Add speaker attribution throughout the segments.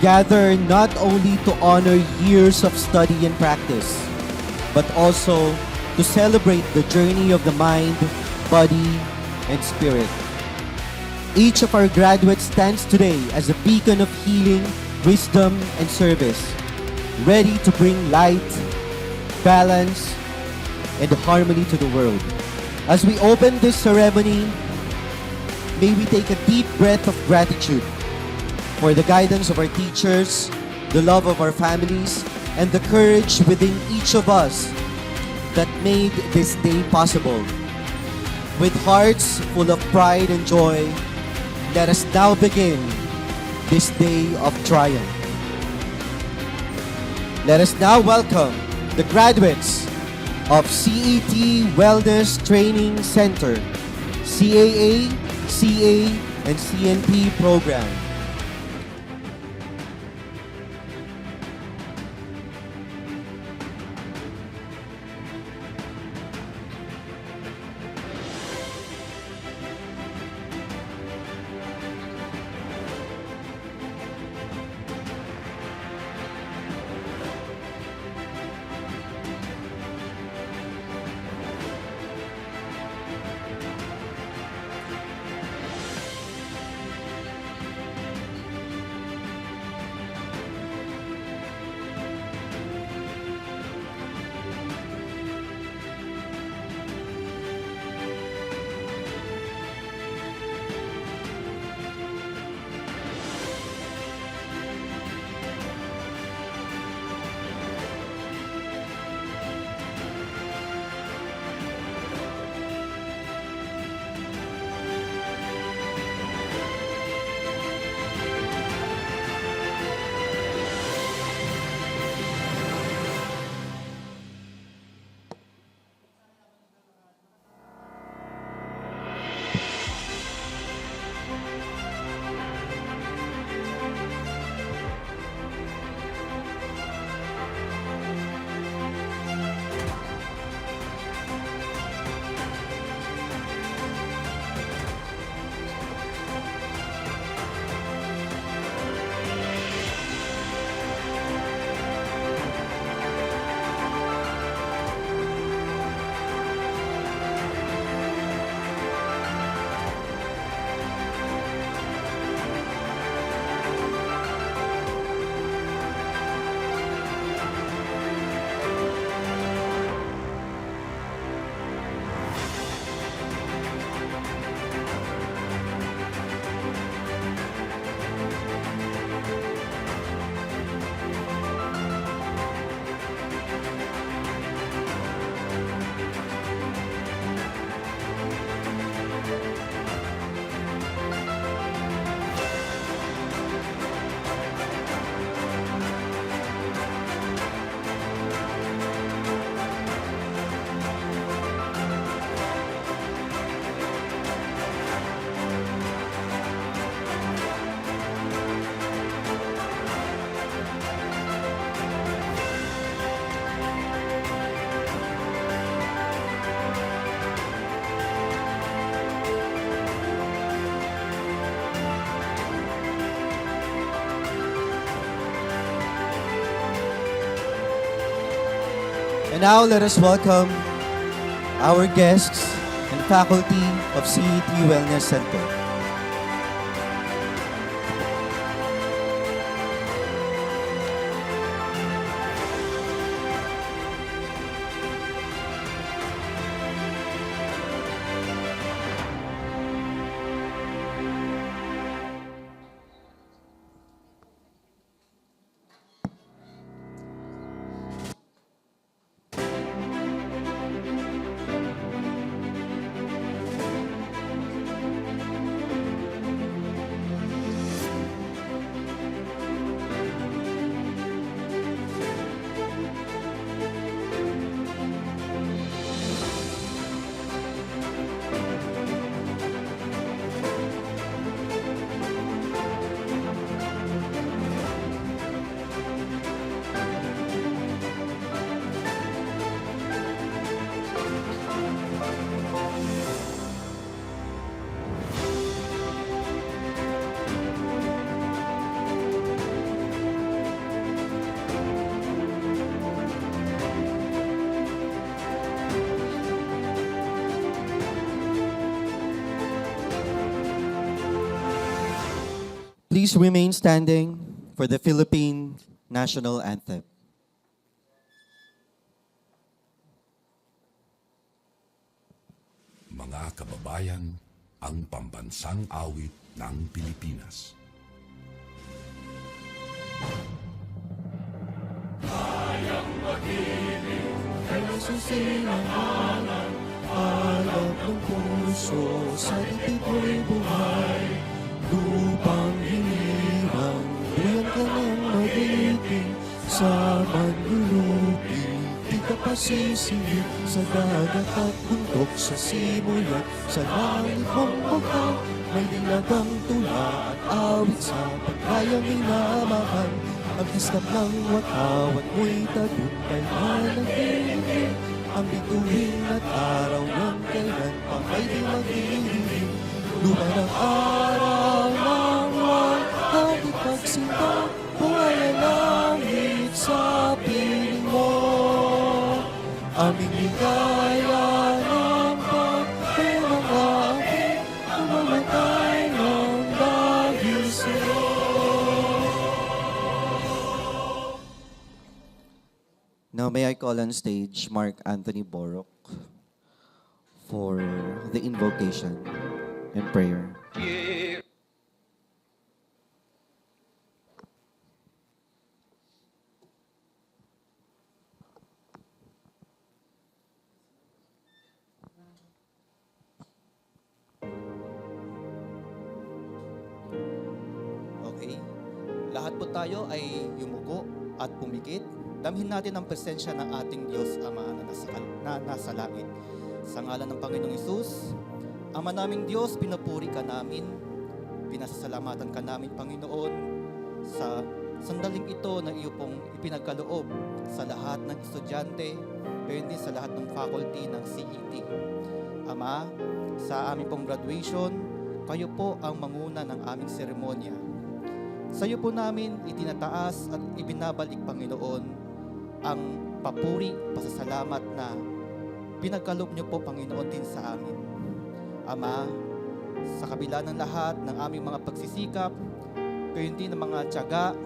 Speaker 1: gather not only to honor years of study and practice, but also to celebrate the journey of the mind, body, and spirit. Each of our graduates stands today as a beacon of healing, wisdom, and service, ready to bring light, balance, and harmony to the world. As we open this ceremony, may we take a deep breath of gratitude for the guidance of our teachers, the love of our families, and the courage within each of us that made this day possible. With hearts full of pride and joy, let us now begin this day of triumph. Let us now welcome the graduates of CET Wellness Training Center, CAA, CA, and CNP program. And now let us welcome our guests and faculty of CET Wellness Center. Please remain standing for the Philippine National Anthem.
Speaker 2: Mga kababayan, ang pambansang awit ng Pilipinas.
Speaker 1: Nasusinangalan, alap ng puso, sa dibdib mo'y buhay. Lupang hinirang, duyan ka ng magiting, sa manlulupi. Di ka pasisingit sa dagat at bundok, sa simulat, sa langit mong bukal. May dilagang tula at awit sa pagkayang minamahal. Ang kislap ng watawat mo'y tagumpay manahimik. Ang bituin at araw ng kailan pang ay di magdidilim. Lupa ng araw ng wag at ipagsinta, buhay ang langit sa piling mo. Aming ligaya ng pagpapangaki, umamatay ng dahil sa'yo. Now may I call on stage Mark Anthony Borok for the invocation and prayer.
Speaker 3: Okay? Lahat po tayo ay yumuko at pumikit. Damhin natin ang presensya ng ating Diyos Ama na nasa langit. Sa ngalan ng Panginoong Hesus, Ama naming Diyos, pinupuri ka namin, pinasasalamatan ka namin, Panginoon, sa sandaling ito na iyo pong ipinagkaloob sa lahat ng estudyante, pero din sa lahat ng faculty ng CET. Ama, sa aming pong graduation, kayo po ang manguna ng aming seremonya. Sa iyo po namin itinataas at ibinabalik, Panginoon, ang papuri, pasasalamat na pinagkaloob niyo po, Panginoon, din sa amin. Ama, sa kabila ng lahat ng aming mga pagsisikap, gayon din ng mga tiyaga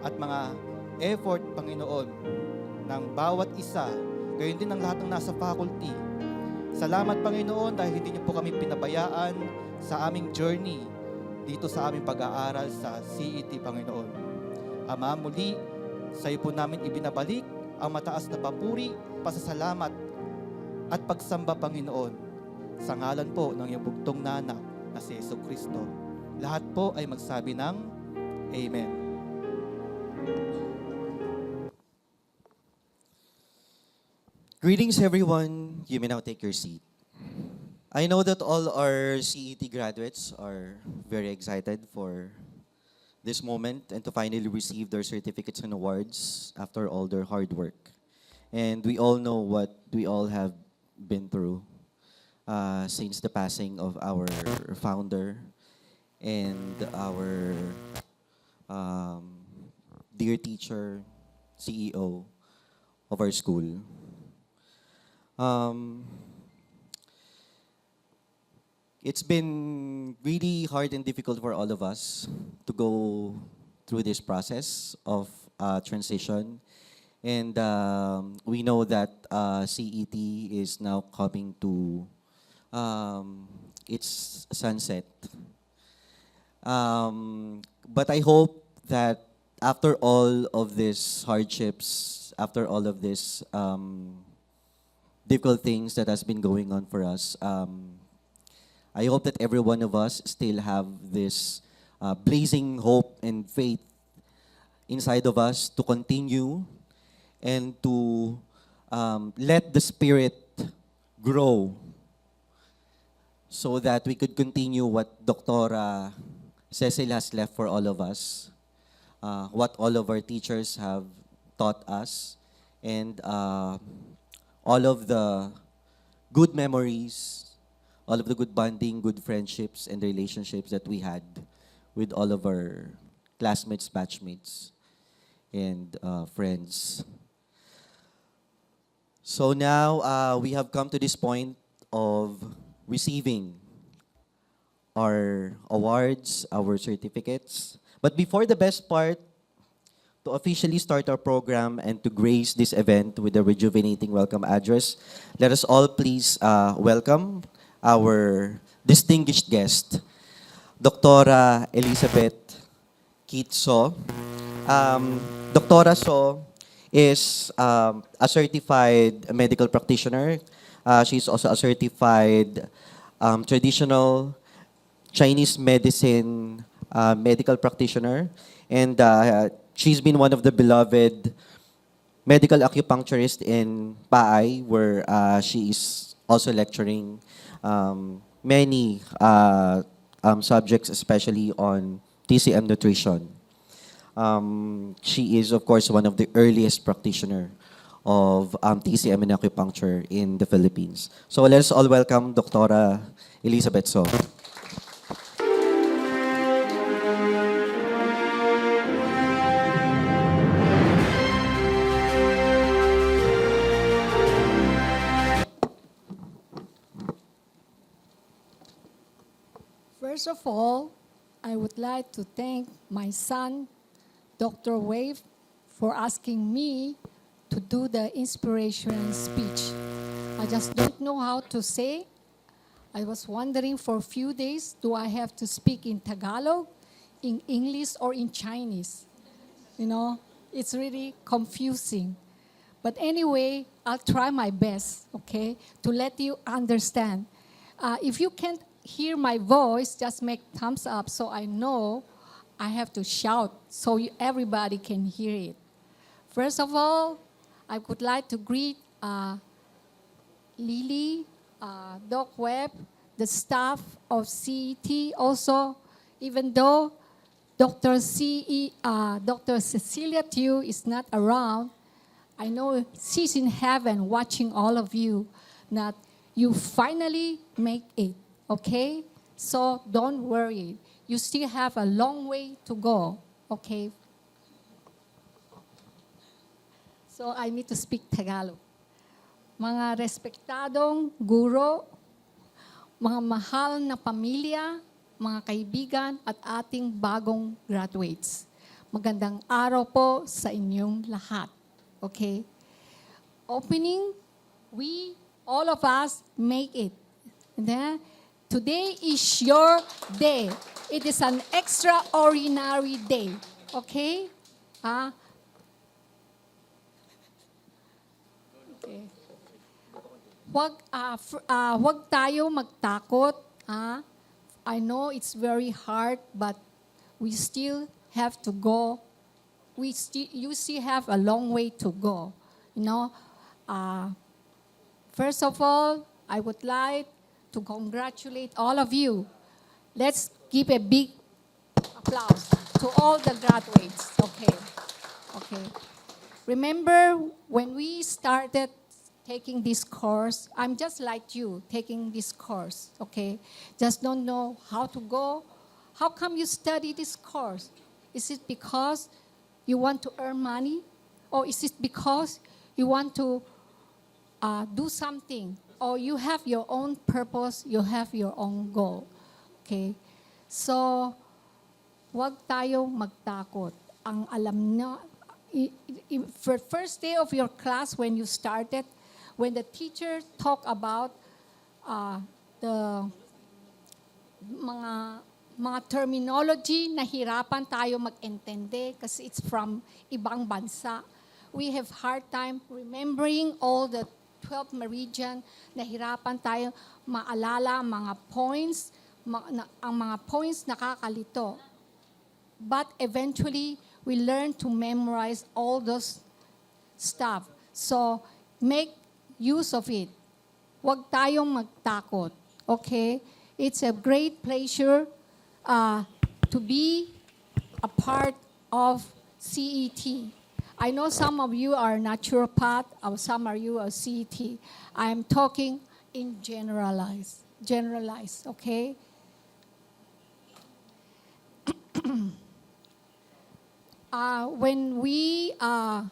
Speaker 3: at mga effort, Panginoon, ng bawat isa, gayon din ng lahat ng nasa faculty. Salamat, Panginoon, dahil hindi niyo po kami pinabayaan sa aming journey dito sa aming pag-aaral sa CET, Panginoon. Ama, muli, sa iyo po namin ibinabalik ang mataas na papuri, pasasalamat at pagsamba, Panginoon, sa ngalan po ng iyong bugtong na anak na si Jesucristo. Lahat po ay magsabi ng Amen.
Speaker 1: Greetings everyone, you may now take your seat. I know that all our CET graduates are very excited for this moment and to finally receive their certificates and awards after all their hard work. And we all know what we all have been through since the passing of our founder and our dear teacher, CEO of our school. It's been really hard and difficult for all of us to go through this process of transition. And we know that CET is now coming to its sunset. But I hope that after all of these hardships, after all of these difficult things that has been going on for us, I hope that every one of us still have this blazing hope and faith inside of us to continue and to let the Spirit grow so that we could continue what Dr. Cecil has left for all of us, what all of our teachers have taught us, and all of the good memories, all of the good bonding, good friendships, and relationships that we had with all of our classmates, batchmates, and friends. So now we have come to this point of receiving our awards, our certificates. But before the best part, to officially start our program and to grace this event with a rejuvenating welcome address, let us all please welcome our distinguished guest, Dr. Elizabeth Keith So. Dr. So is a certified medical practitioner. She's also a certified traditional Chinese medicine medical practitioner. And she's been one of the beloved medical acupuncturist in Paay, where she is also lecturing many subjects, especially on TCM nutrition. She is, of course, one of the earliest practitioner of TCM and acupuncture in the Philippines. So let us all welcome Dr. Elizabeth So.
Speaker 4: First of all, I would like to thank my son, Dr. Wave, for asking me to do the inspiration speech. I just don't know how to say. I was wondering for a few days, do I have to speak in Tagalog, in English, or in Chinese? You know, it's really confusing. But anyway, I'll try my best, okay, to let you understand. If you can't hear my voice, just make thumbs up so I know I have to shout so everybody can hear it. First of all, I would like to greet Lily, Doc Webb, the staff of CET also, even though Dr. Cecilia Tew is not around, I know she's in heaven watching all of you, that you finally make it, okay? So don't worry. You still have a long way to go, okay? So I need to speak Tagalog. Mga respektadong guro, mga mahal na pamilya, mga kaibigan at ating bagong graduates. Magandang araw po sa inyong lahat. Okay? Opening, all of us make it. And then, today is your day. It is an extraordinary day. Okay? Okay. Wag tayo magtakot. I know it's very hard, but we still have to go. You still have a long way to go. You know, first of all, I would like to congratulate all of you. Let's give a big applause to all the graduates. Okay. Okay. Remember when we started taking this course, I'm just like you taking this course, okay? Just don't know how to go. How come you study this course? Is it because you want to earn money? Or is it because you want to do something? Or you have your own purpose, you have your own goal, okay? So, wag tayo magtakot. Ang alam na, for first day of your class when you started, when the teacher talk about the mga terminology, nahirapan tayo mag-intende kasi it's from ibang bansa. We have hard time remembering all the 12 meridian. Nahirapan tayo maalala mga points, ang mga points nakakalito. But eventually, we learn to memorize all those stuff. So, make use of it. Huwag tayong magtakot. Okay? It's a great pleasure to be a part of CET. I know some of you are naturopath, or some of you are CET. I'm talking in generalized, okay? When we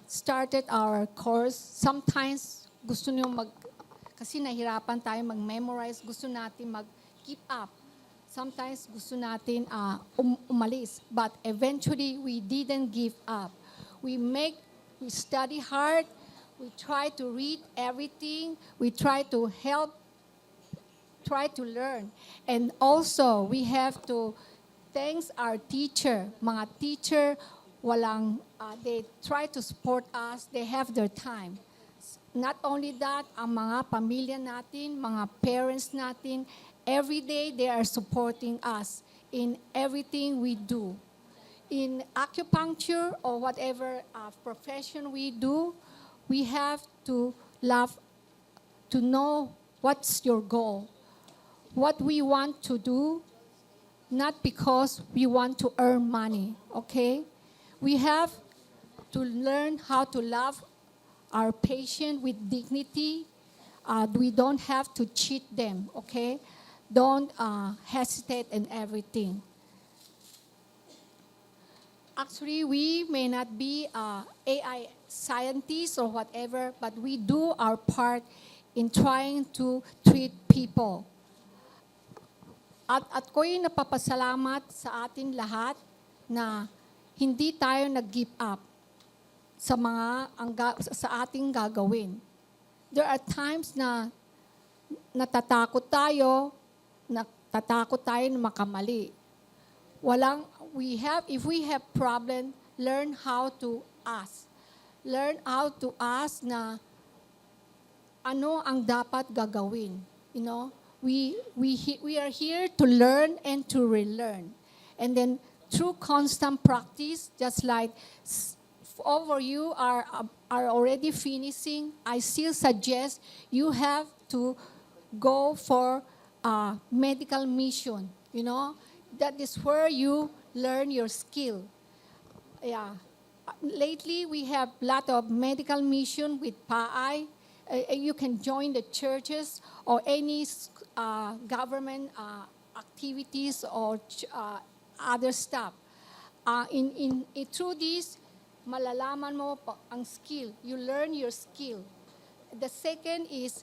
Speaker 4: started our course, sometimes gusto nyo kasi nahirapan tayo mag-memorize, gusto natin mag-keep up. sometimes gusto natin umalis. But eventually, we didn't give up. We study hard. We try to read everything. We try to try to learn. And also, we have to thanks our teacher. Mga teacher, they try to support us. They have their time. Not only that, ang mga pamilya natin, mga parents natin, every day they are supporting us in everything we do. In acupuncture or whatever profession we do, we have to know what's your goal, what we want to do, not because we want to earn money, okay? We have to learn how to love our patient with dignity. We don't have to cheat them, okay? Don't hesitate in everything. Actually, we may not be AI scientists or whatever, but we do our part in trying to treat people. At ko'y napapasalamat sa atin lahat na hindi tayo nag-give up sa ating gagawin. There are times na natatakot tayo na makamali. If we have problem, learn how to ask. Learn how to ask na ano ang dapat gagawin. You know, we are here to learn and to relearn. And then through constant practice, just like over you are already finishing, I still suggest you have to go for a medical mission. You know, that is where you learn your skill. Yeah. Lately, we have a lot of medical mission with PAI. You can join the churches or any government activities or other stuff. Through this, malalaman mo ang skill. You learn your skill. The second is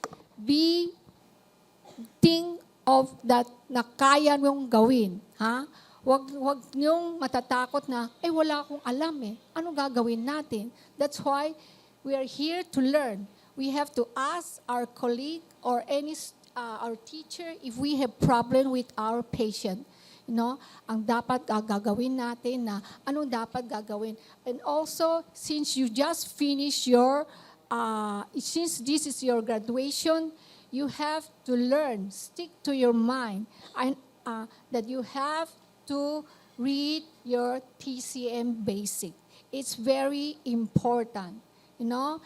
Speaker 4: think of that na kaya mong gawin. Ha? Wag niyong matatakot na, wala akong alam eh. Ano gagawin natin? That's why we are here to learn. We have to ask our colleague or our teacher if we have problem with our patient. You know, ang dapat gagawin natin na anong dapat gagawin. And also, since you just finished since this is your graduation, you have to learn, stick to your mind, and that you have to read your TCM basic. It's very important. You know,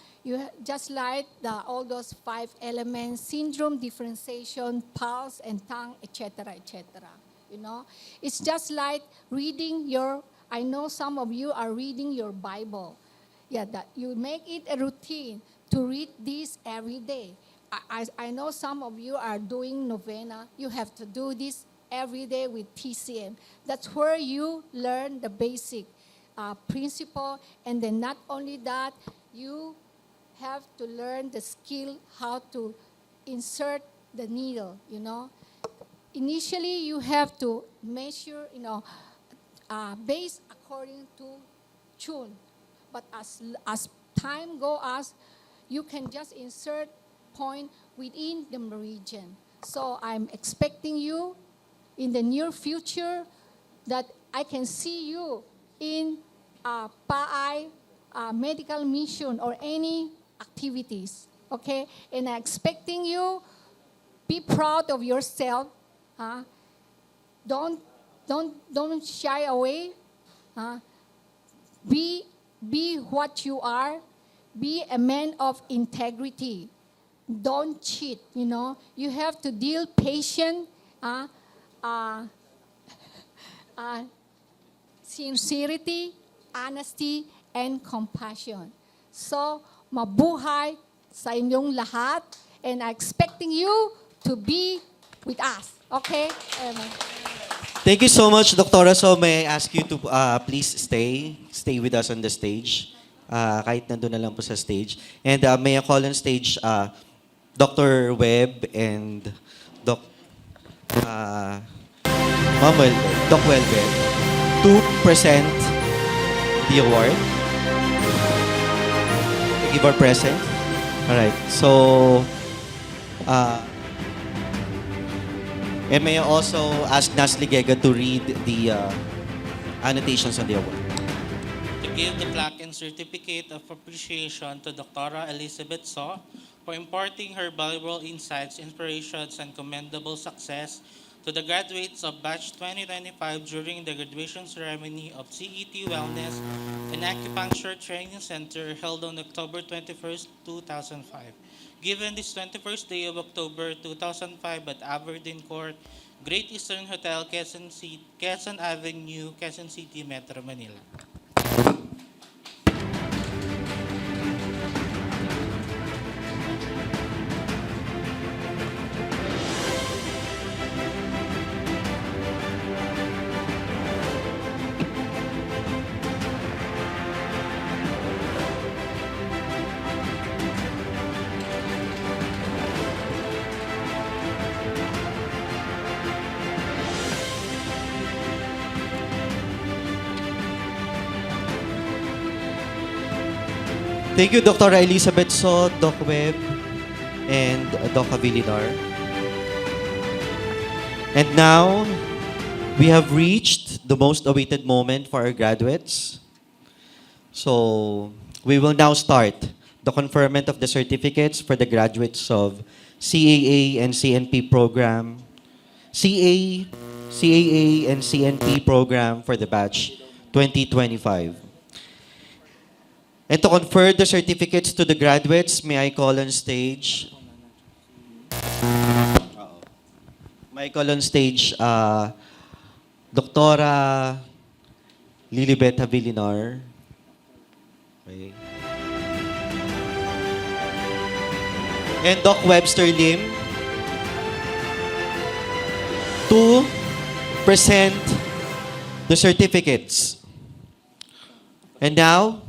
Speaker 4: just like all those 5 elements, syndrome, differentiation, pulse, and tongue, etc., etc. You know, it's just like reading I know some of you are reading your Bible. Yeah, that you make it a routine to read this every day. I know some of you are doing novena. You have to do this every day with TCM. That's where you learn the basic principle. And then not only that, you have to learn the skill how to insert the needle, you know. Initially, you have to measure, based according to tune. But as time goes, you can just insert point within the meridian. So I'm expecting you in the near future that I can see you in PAI, medical mission, or any activities. Okay? And I'm expecting you, be proud of yourself. Don't shy away. Be what you are. Be a man of integrity. Don't cheat, you know. You have to deal patient, sincerity, honesty, and compassion. So, mabuhay sa inyong lahat, and I'm expecting you to be with us. Okay?
Speaker 1: Thank you so much, Doctora. So may I ask you to please stay with us on the stage. Kahit nandun na lang po sa stage. And may I call on stage Dr. Webb and
Speaker 5: Ma'am Doc Welbet, to present the award. Give our present. All right. So, and may I also ask Nasli Gega to read the annotations on the award.
Speaker 6: To give the plaque and certificate of appreciation to Dr. Elizabeth So for imparting her valuable insights, inspirations, and commendable success to the graduates of Batch 2025 during the graduation ceremony of CET Wellness and Acupuncture Training Center held on October 21st, 2005. Given this 21st day of October 2005 at Aberdeen Court, Great Eastern Hotel, Quezon Avenue, Quezon City, Metro Manila.
Speaker 5: Thank you, Dr. Elizabeth So, Doc Webb, and Doc Avilinar. And now, we have reached the most awaited moment for our graduates. So, we will now start the conferment of the certificates for the graduates of CAA and CNP program, CAA and CNP program for the batch 2025. And to confer the certificates to the graduates, may I call on stage? May I call on stage Doctora Lilibet Avilinar. Okay. And Doc Webster Lim to present the certificates. And now,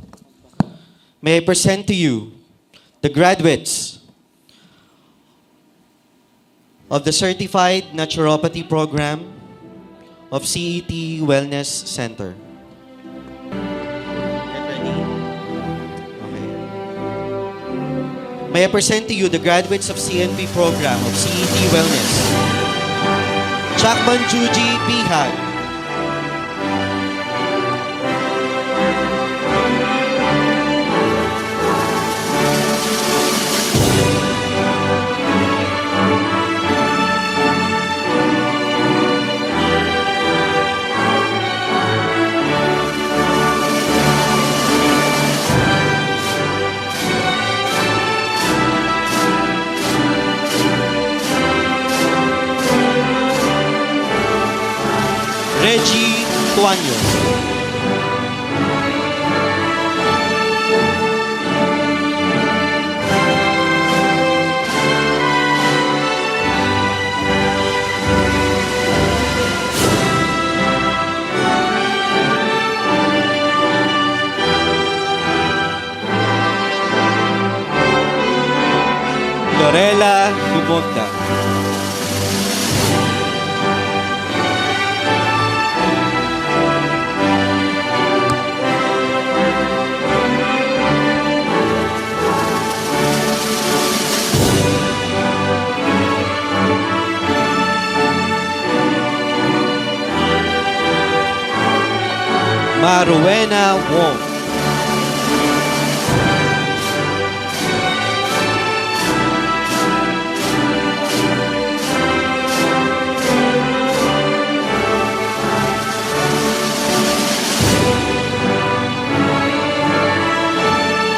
Speaker 5: may I present to you the graduates of the Certified Naturopathy Program of CET Wellness Center. Get ready? Okay. May I present to you the graduates of CNP Program of CET Wellness. Chakman Juji Pihag. Reggie Tuanyo. Lorela Gumonda. Maruena Wong.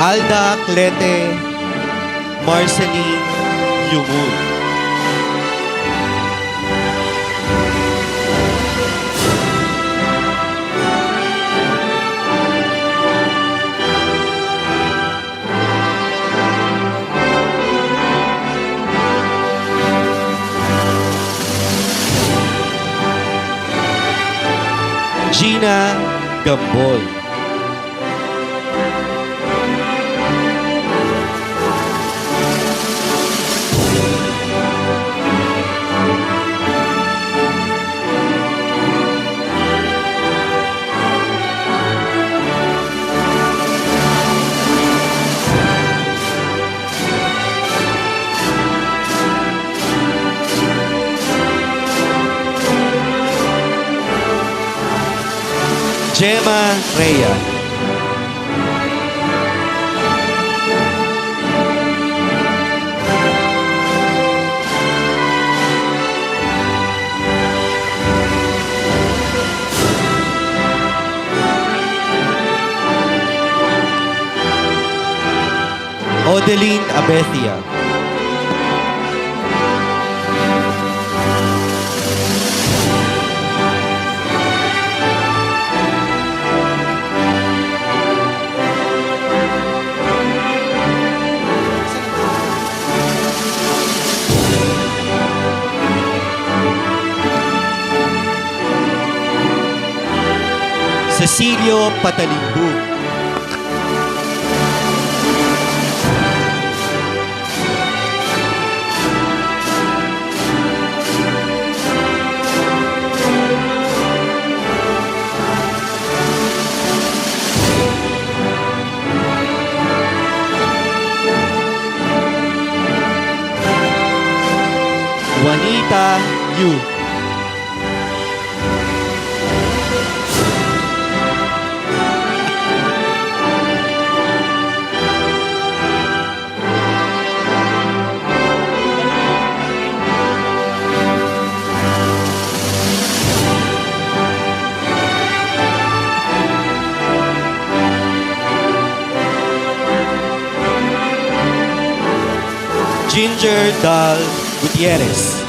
Speaker 5: Alda Clete Marceline Lumud. Gina Gambol. Gemma Rhea. Odeline Abethia. Cecilio Patalingbu. Juanita Yu. Ginger Dal Gutierrez.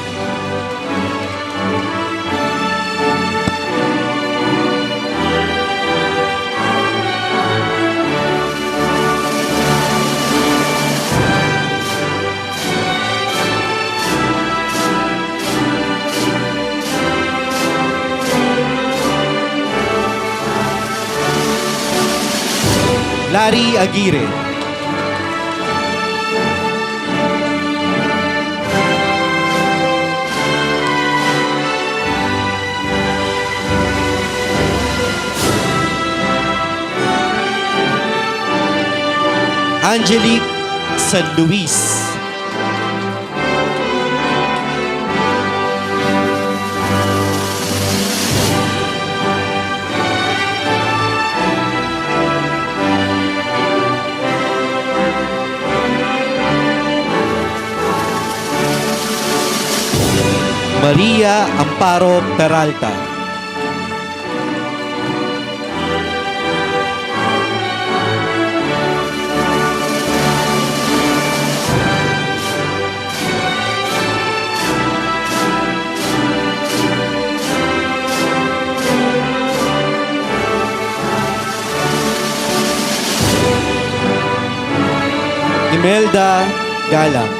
Speaker 5: Larry Aguirre. Angelique San Luis. Maria Amparo Peralta. Imelda Galang.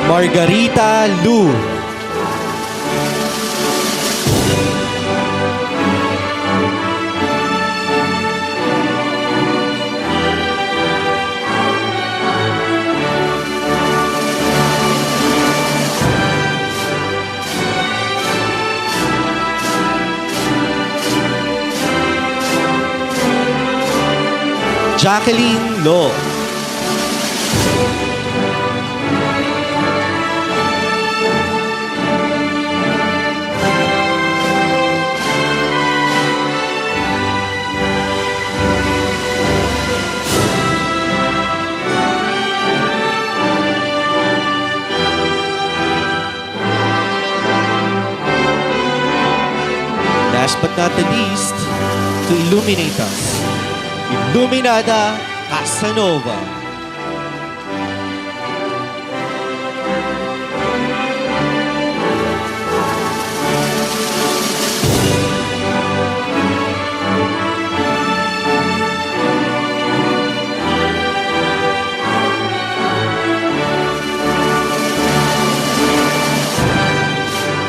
Speaker 5: Margarita Lu. Jacqueline Lo. Last but not the least, to illuminate us, Illuminada Casanova.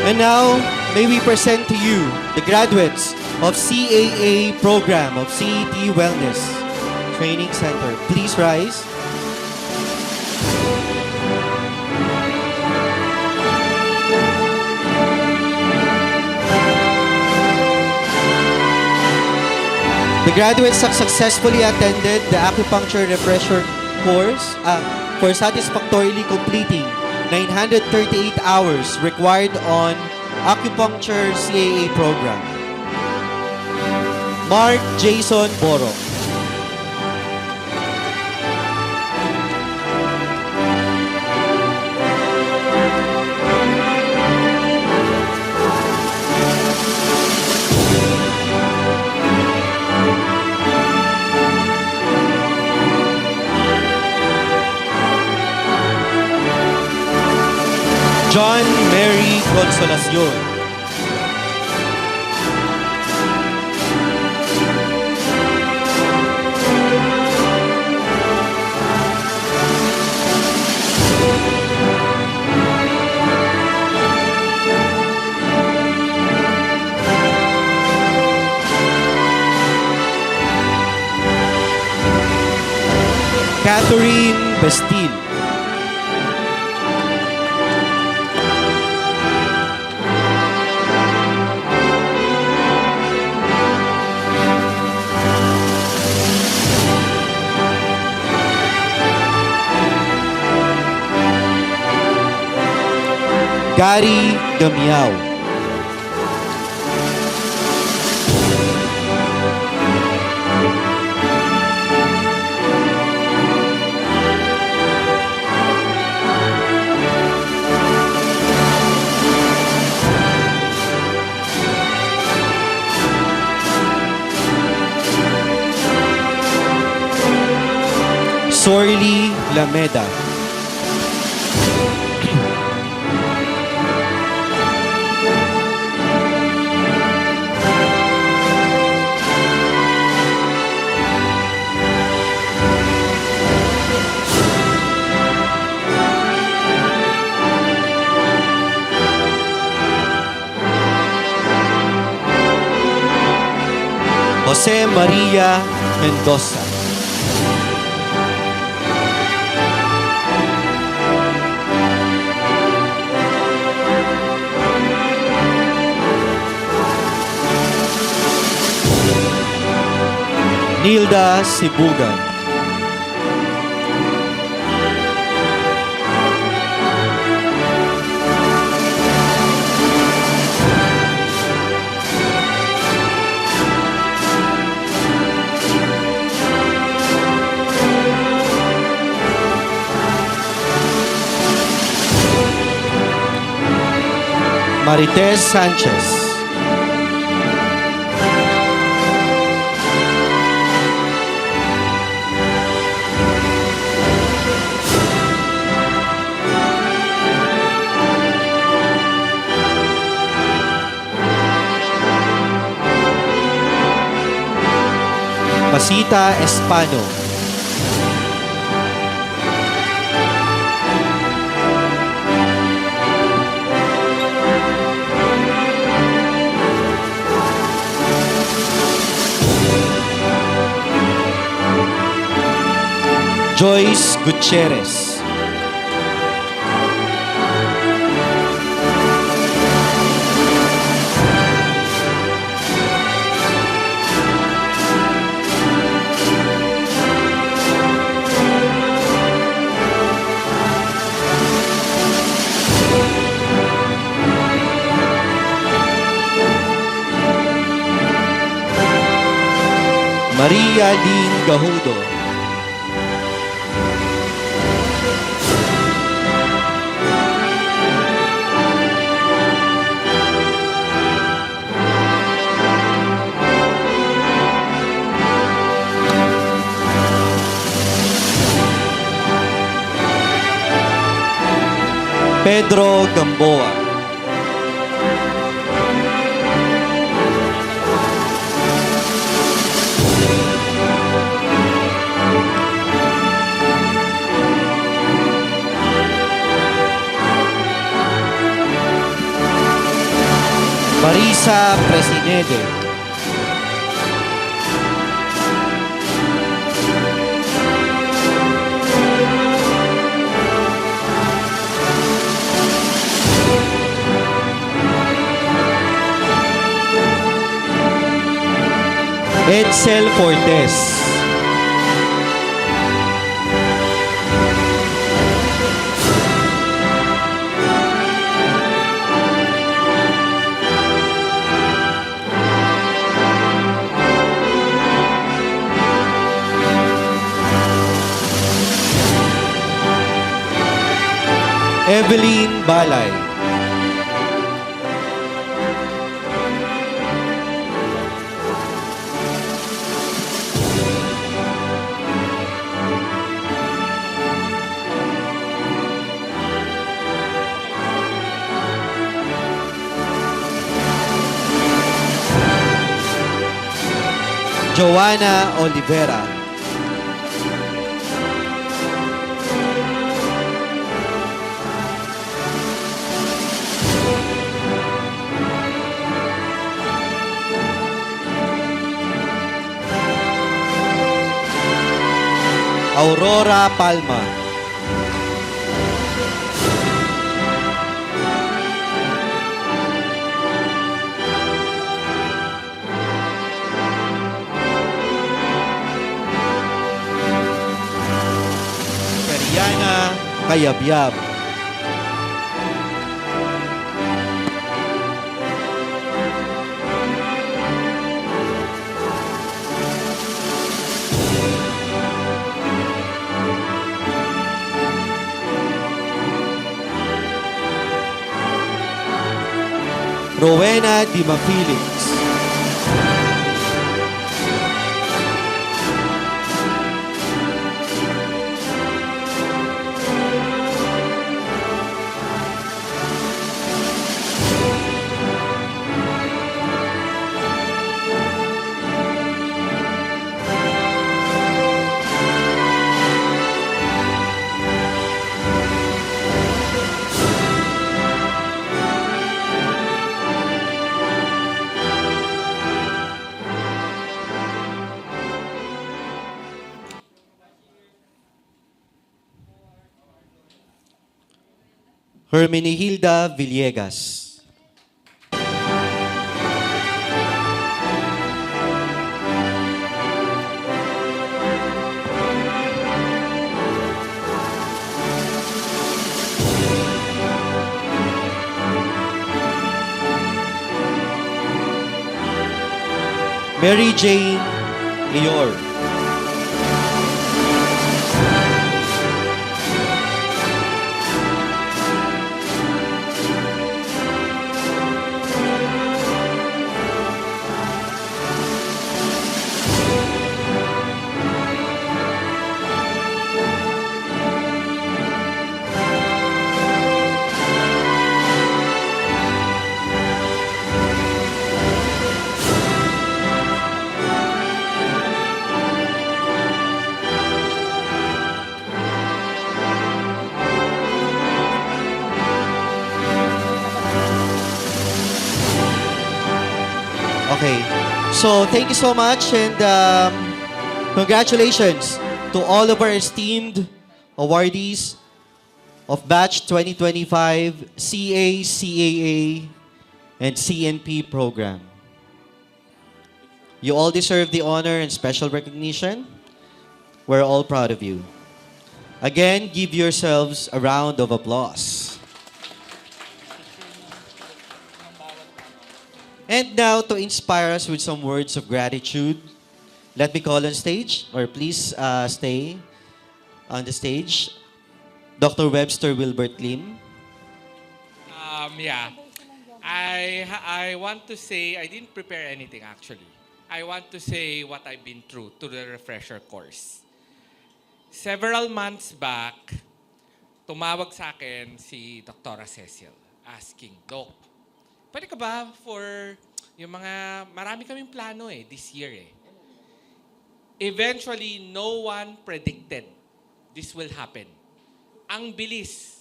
Speaker 5: And now, may we present to you the graduates of CAA program of CET Wellness. Training Center. Please rise. The graduates have successfully attended the acupuncture refresher course for satisfactorily completing 938 hours required on acupuncture CAA program. Mark Jason Boro. John Mary Consolacion. Catherine Bestil. Gary Gamiao. Sorly Lameda. Jose Maria Mendoza. Nilda Sibugan. Marites Sanchez. Pasita Espano. Joyce Gutierrez. Maria Lynn Gahudo. Pedro Gamboa. Marisa Presinede. Edsel Fortes. Evelyn Balay. Joanna Olivera. Aurora Palma. Periana Kayabyab. Rowena Dima Felix. Hermenihilda Villegas. Mary Jane Lior. Okay. So, thank you so much and congratulations to all of our esteemed awardees of Batch 2025 CA, CAA, and CNP program. You all deserve the honor and special recognition. We're all proud of you. Again, give yourselves a round of applause. And now, to inspire us with some words of gratitude, let me call on stage, or please stay on the stage, Dr. Webster Wilbert Lim.
Speaker 7: Yeah. I want to say, I didn't prepare anything actually. I want to say what I've been through to the refresher course. Several months back, tumawag sa akin si Dr. Cecil asking, Doc, pwede ka ba for yung mga, marami kaming plano this year Eventually, no one predicted this will happen. Ang bilis.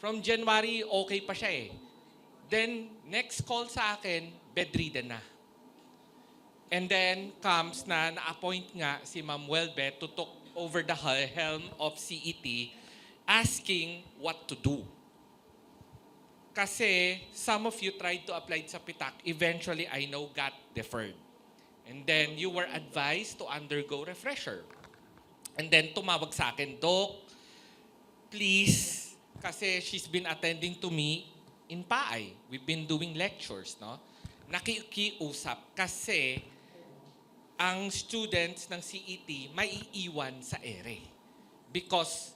Speaker 7: From January, okay pa siya Then, next call sa akin, bedridden na. And then comes na-appoint nga si Ma'am Welbet to talk over the helm of CET asking what to do. Kasi some of you tried to apply sa PITAC, eventually I know got deferred. And then you were advised to undergo refresher. And then tumawag sa akin, Doc, please, kasi she's been attending to me in PAI. We've been doing lectures, no? Nakikiusap kasi ang students ng CET may iiwan sa ere. Because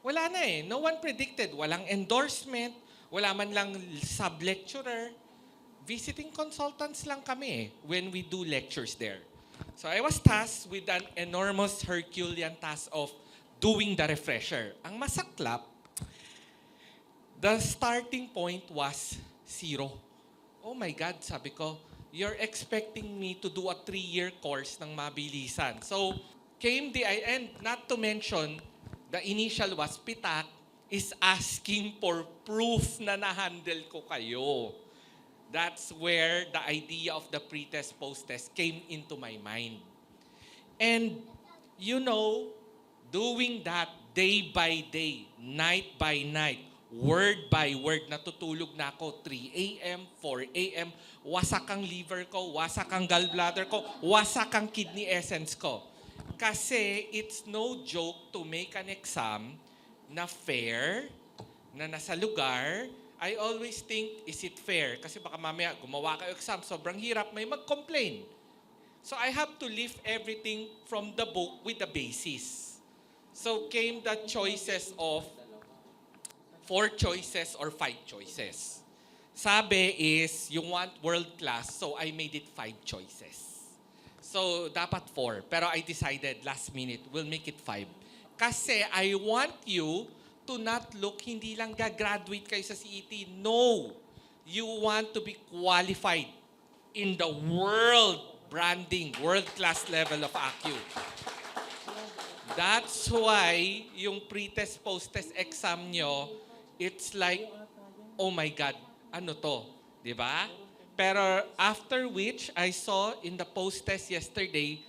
Speaker 7: wala na eh. No one predicted. Walang endorsement. Wala man lang sub-lecturer. Visiting consultants lang kami eh, when we do lectures there. So I was tasked with an enormous Herculean task of doing the refresher. Ang masaklap, the starting point was 0. Oh my God, sabi ko, you're expecting me to do a 3-year course ng mabilisan. So came the end, not to mention, the initial was PITAC is asking for proof na na-handle ko kayo. That's where the idea of the pre-test, post-test came into my mind. And, you know, doing that day by day, night by night, word by word, natutulog na ako 3 a.m., 4 a.m., wasak ang liver ko, wasak ang gallbladder ko, wasak ang kidney essence ko. Kasi it's no joke to make an exam na fair, na nasa lugar. I always think, is it fair? Kasi baka mamaya gumawa kayo exam, sobrang hirap, may mag-complain. So I have to lift everything from the book with the basis. So came the choices of 4 choices or 5 choices. Sabi is, you want world class, so I made it 5 choices. So dapat 4, pero I decided last minute, we'll make it 5. Kasi I want you to not look, hindi lang gagraduate kayo sa CET. No! You want to be qualified in the world branding, world-class level of ACU. That's why yung pre-test, post-test exam nyo, it's like, oh my God, ano to? Diba? Pero after which, I saw in the post-test yesterday,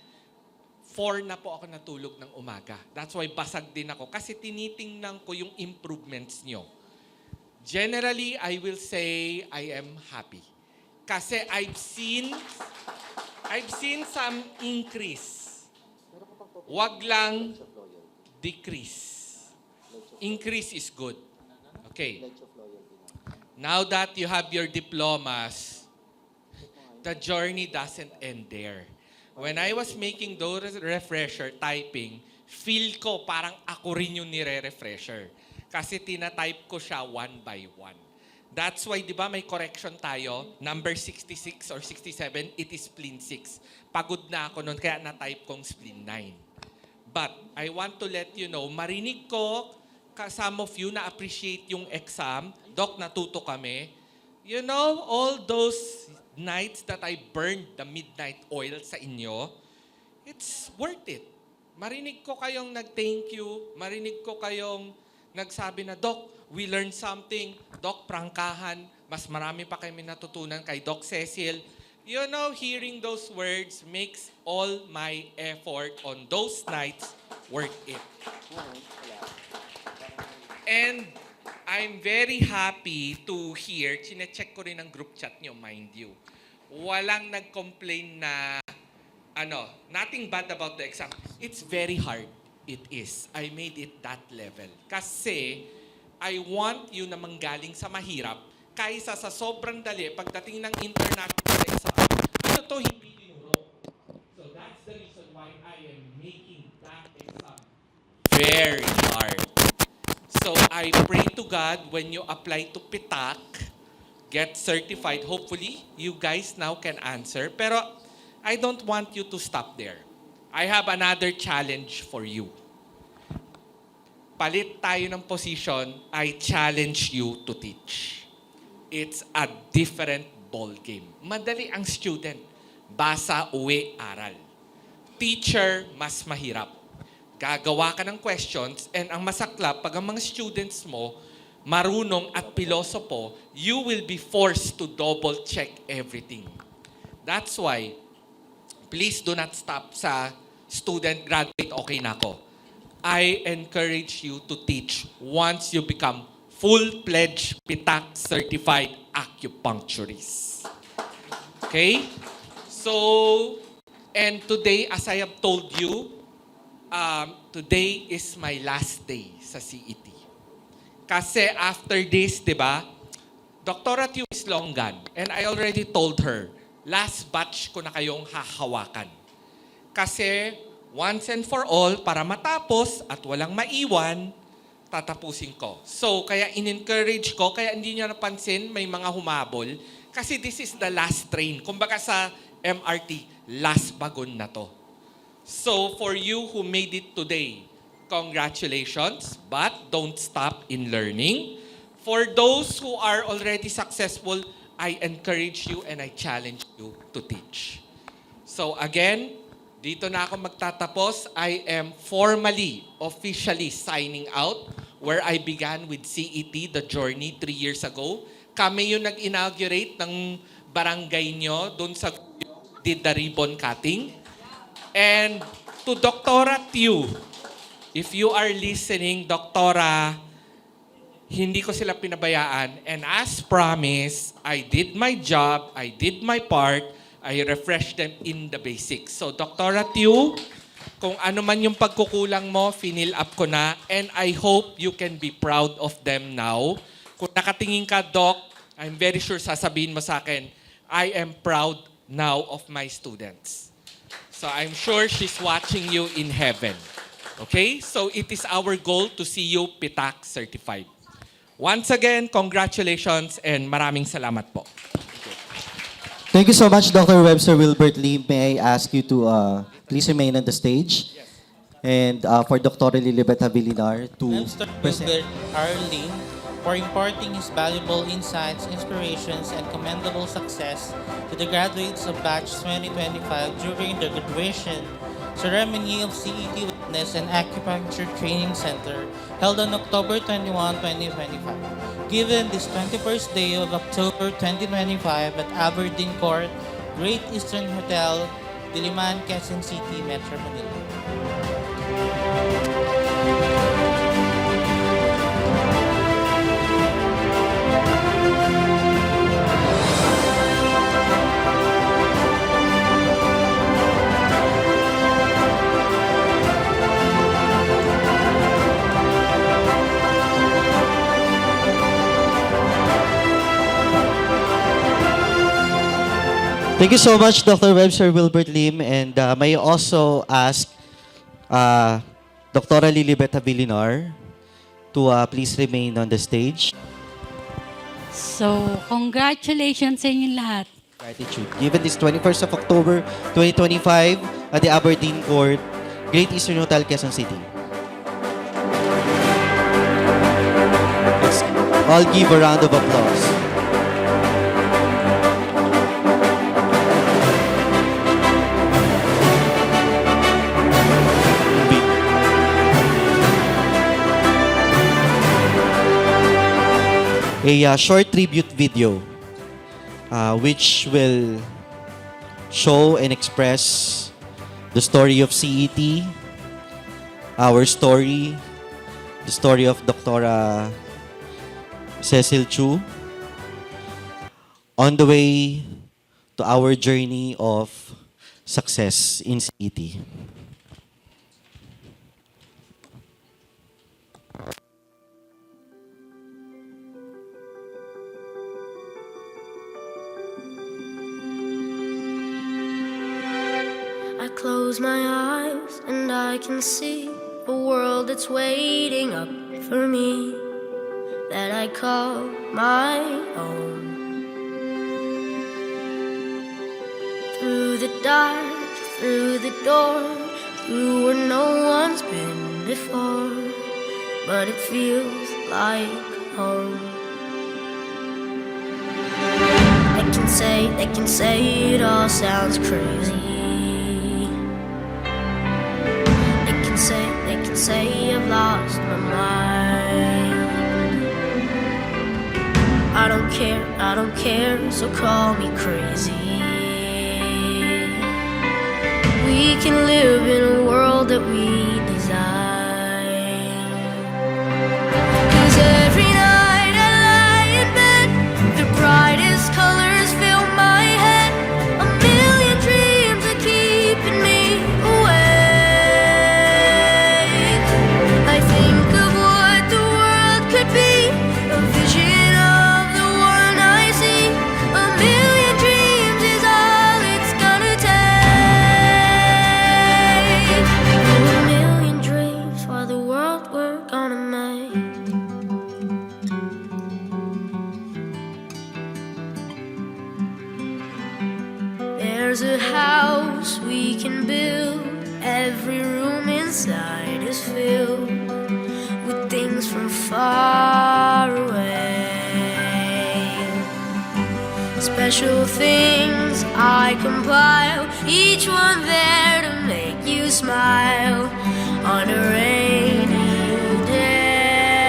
Speaker 7: 4 na po ako natulog ng umaga. That's why basag din ako. Kasi tinitingnan ko yung improvements nyo. Generally, I will say I am happy. Kasi I've seen some increase. Wag lang decrease. Increase is good. Okay. Now that you have your diplomas, the journey doesn't end there. When I was making those refresher typing, feel ko parang ako rin yung nire-refresher. Kasi tina-type ko siya 1 by 1. That's why, di ba, may correction tayo, number 66 or 67, it is spleen 6. Pagod na ako nun, kaya na-type kong spleen 9. But I want to let you know, marinig ko, some of you na-appreciate yung exam. Doc, natuto kami. You know, all those nights that I burned the midnight oil sa inyo, it's worth it. Marinig ko kayong nag-thank you, marinig ko kayong nagsabi na, Doc, we learned something. Doc, prangkahan, mas marami pa kami natutunan kay Doc Cecil. You know, hearing those words makes all my effort on those nights worth it. And I'm very happy to hear, chinecheck ko rin ang group chat nyo, mind you. Walang nag-complain na, nothing bad about the exam. It's very hard. It is. I made it that level. Kasi, I want you na manggaling sa mahirap kaysa sa sobrang dali pagdating ng international exam. Ano to, hindi tinuro. So that's the reason why I am making that exam very hard. So I pray to God when you apply to PITAC, get certified. Hopefully, you guys now can answer. Pero I don't want you to stop there. I have another challenge for you. Palit tayo ng position, I challenge you to teach. It's a different ball game. Madali ang student. Basa, uwi, aral. Teacher, mas mahirap. Gagawa ka ng questions, and ang masaklap, pag ang mga students mo marunong at pilosopo, you will be forced to double-check everything. That's why, please do not stop sa student, graduate, okay na ako. I encourage you to teach once you become full-fledged PITAC certified acupuncturist. Okay? So, And today, as I have told you, today is my last day sa CET. Kasi after this, di ba, Dr. Tew is long gone. And I already told her, last batch ko na kayong hahawakan. Kasi once and for all, para matapos at walang maiwan, tatapusin ko. So, kaya in-encourage ko, kaya hindi niyo napansin, may mga humabol. Kasi this is the last train. Kumbaga sa MRT, last bagon na to. So, for you who made it today, congratulations, but don't stop in learning. For those who are already successful, I encourage you and I challenge you to teach. So again, dito na ako magtatapos. I am formally, officially signing out where I began with CET, the journey 3 years ago. Kami yung nag-inaugurate ng barangay nyo dun sa did the ribbon cutting. And to Dr. Tew, if you are listening, Doktora, hindi ko sila pinabayaan. And as promised, I did my job, I did my part, I refreshed them in the basics. So, Dr. Tew, kung ano man yung pagkukulang mo, finil up ko na. And I hope you can be proud of them now. Kung nakatingin ka, Doc, I'm very sure sasabihin mo sa akin, I am proud now of my students. So, I'm sure she's watching you in heaven. Okay? So, it is our goal to see you PITAC certified. Once again, congratulations and maraming salamat po.
Speaker 1: Thank you so much, Dr. Webster Wilbert Lee. May I ask you to please remain on the stage? Yes. And for Dr. Lilibet Abilinar to
Speaker 6: Mr.
Speaker 1: present.
Speaker 6: Wilbert R. Lee for imparting his valuable insights, inspirations, and commendable success to the graduates of Batch 2025 during the graduation ceremony of CET Wellness and Acupuncture Training Center held on October 21, 2025. Given this 21st day of October 2025 at Aberdeen Court, Great Eastern Hotel, Diliman, Quezon City, Metro Manila.
Speaker 5: Thank you so much, Dr. Webster Wilbert Lim. And may I also ask Dr. Lilibet Abilinar to please remain on the stage.
Speaker 8: So, congratulations sa inyong lahat.
Speaker 5: Gratitude. Given this 21st of October 2025 at the Aberdeen Court, Great Eastern Hotel, Quezon City. Let's all give a round of applause. A short tribute video which will show and express the story of CET, our story, the story of Dr. Cecil Chu, on the way to our journey of success in CET.
Speaker 9: I close my eyes and I can see a world that's waiting up for me that I call my own. Through the dark, through the door, through where no one's been before, but it feels like home. They can say it all sounds crazy. They can say I've lost my mind. I don't care, so call me crazy. We can live in a world that we design. 'Cause every night I lie in bed, the brightest colors fill my head. A million dreams that keep There's a house we can build. Every room inside is filled with things from far away. Special things I compile, each one there to make you smile on a rainy day.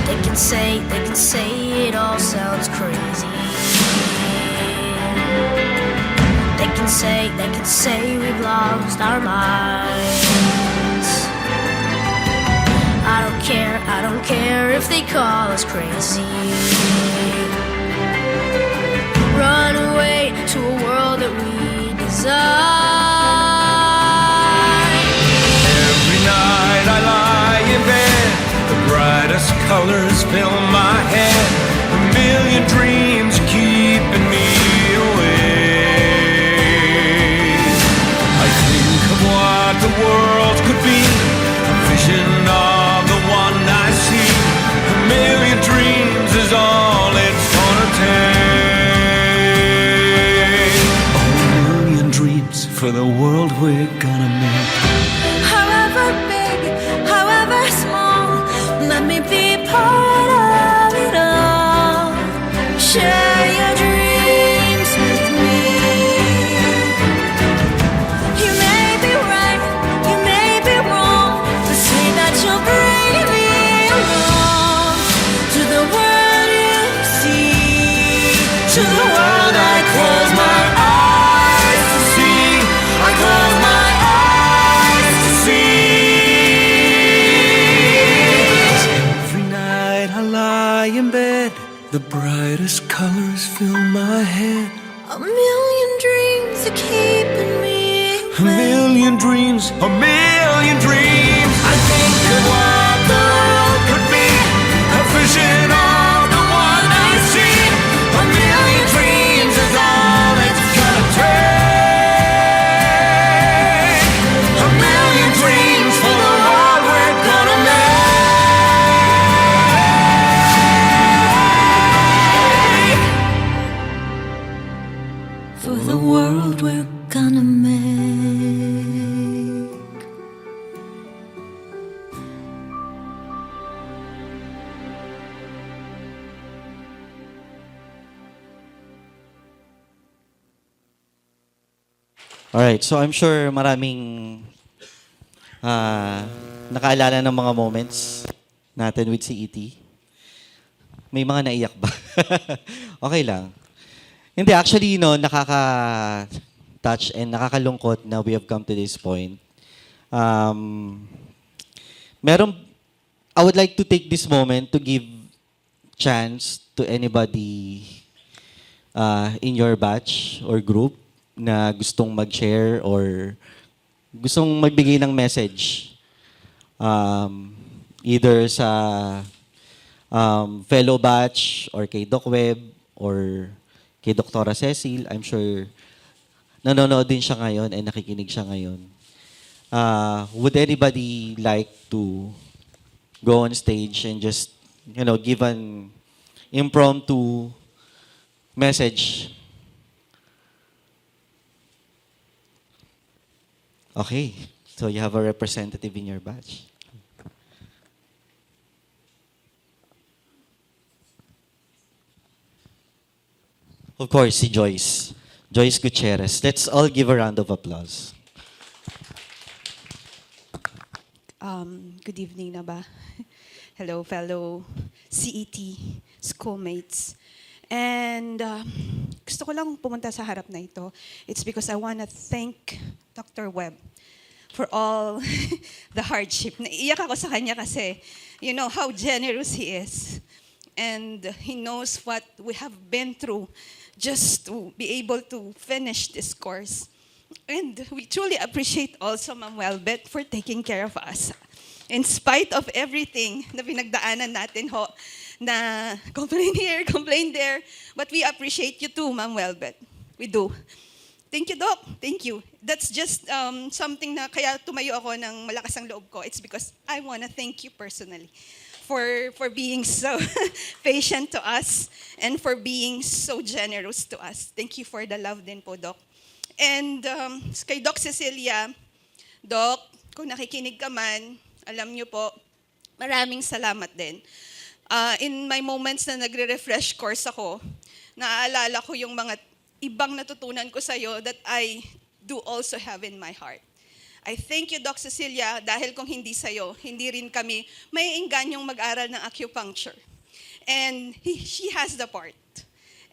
Speaker 9: They can say it all sounds crazy. They can say we've lost our minds. I don't care if they call us crazy. Run away to a world that we design.
Speaker 10: Every night I lie in bed, the brightest colors fill my head. A million dreams keeping me awake. I think of what the world could be, a vision of the one I see. A million dreams is all it's gonna take. A million dreams for the world we're gonna make.
Speaker 9: However big, however small, let me be part of it all. Share your dreams with me. You may be right, you may be wrong, but say that you'll bring me along to the world you see, to the world I close my eyes to see. I close my eyes to see.
Speaker 10: Every night I lie in bed, the brightest colors fill my head.
Speaker 9: A million dreams are keeping me
Speaker 10: A million dreams, a million dreams. I think of what the world could be, a vision of the one I see. A million dreams is all it's gonna take. A million dreams for the world we're gonna make.
Speaker 9: for the world we're gonna make.
Speaker 5: Alright, so I'm sure maraming nakaalala ng mga moments natin with si E.T. May mga naiyak ba? Okay lang. Hindi, actually, nakaka-touch and nakakalungkot na we have come to this point. I would like to take this moment to give chance to anybody in your batch or group na gustong mag-share or gustong magbigay ng message. Either sa fellow batch or kay Doc Web or kay Dr. Cecil. I'm sure nanonood din siya ngayon and nakikinig siya ngayon. Would anybody like to go on stage and just, give an impromptu message? Okay, so you have a representative in your batch. Of course, si Joyce. Joyce Gutierrez. Let's all give a round of applause.
Speaker 11: Good evening na ba? Hello, fellow CET schoolmates. And gusto ko lang pumunta sa harap na ito. It's because I want to thank Dr. Webb for all the hardship. Naiiyak ako sa kanya kasi you know how generous he is. And he knows what we have been through just to be able to finish this course. And we truly appreciate also Ma'am Welbet for taking care of us. In spite of everything na pinagdaanan natin ho, na complain here, complain there, but we appreciate you too, Ma'am Welbet. We do. Thank you, Doc. Thank you. That's just something na kaya tumayo ako ng malakas ang loob ko. It's because I want to thank you personally for being so patient to us and for being so generous to us. Thank you for the love din po, Doc. And kay Doc Cecilia, Doc, kung nakikinig ka man, alam niyo po, maraming salamat din. In my moments na nagre-refresh course ako, naaalala ko yung mga ibang natutunan ko sa'yo that I do also have in my heart. I thank you, Doc Cecilia, dahil kung hindi sa'yo, hindi rin kami may enganyong mag-aral ng acupuncture. And she has the part.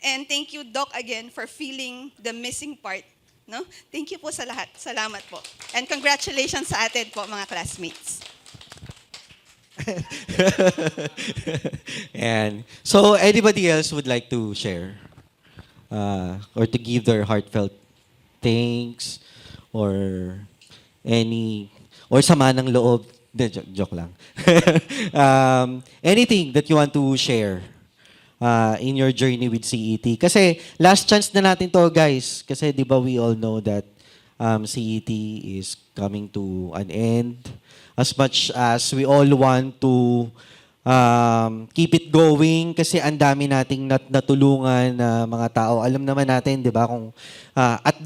Speaker 11: And thank you, Doc, again, for feeling the missing part. No? Thank you po sa lahat. Salamat po. And congratulations sa atin po, mga classmates.
Speaker 5: And so, anybody else would like to share? Or to give their heartfelt thanks? Or sama ng loob? Joke lang. Anything that you want to share in your journey with CET? Kasi last chance na natin to, guys. Kasi di ba we all know that CET is coming to an end. As much as we all want to keep it going kasi ang dami nating natulungan na mga tao. Alam naman natin, di ba, kung at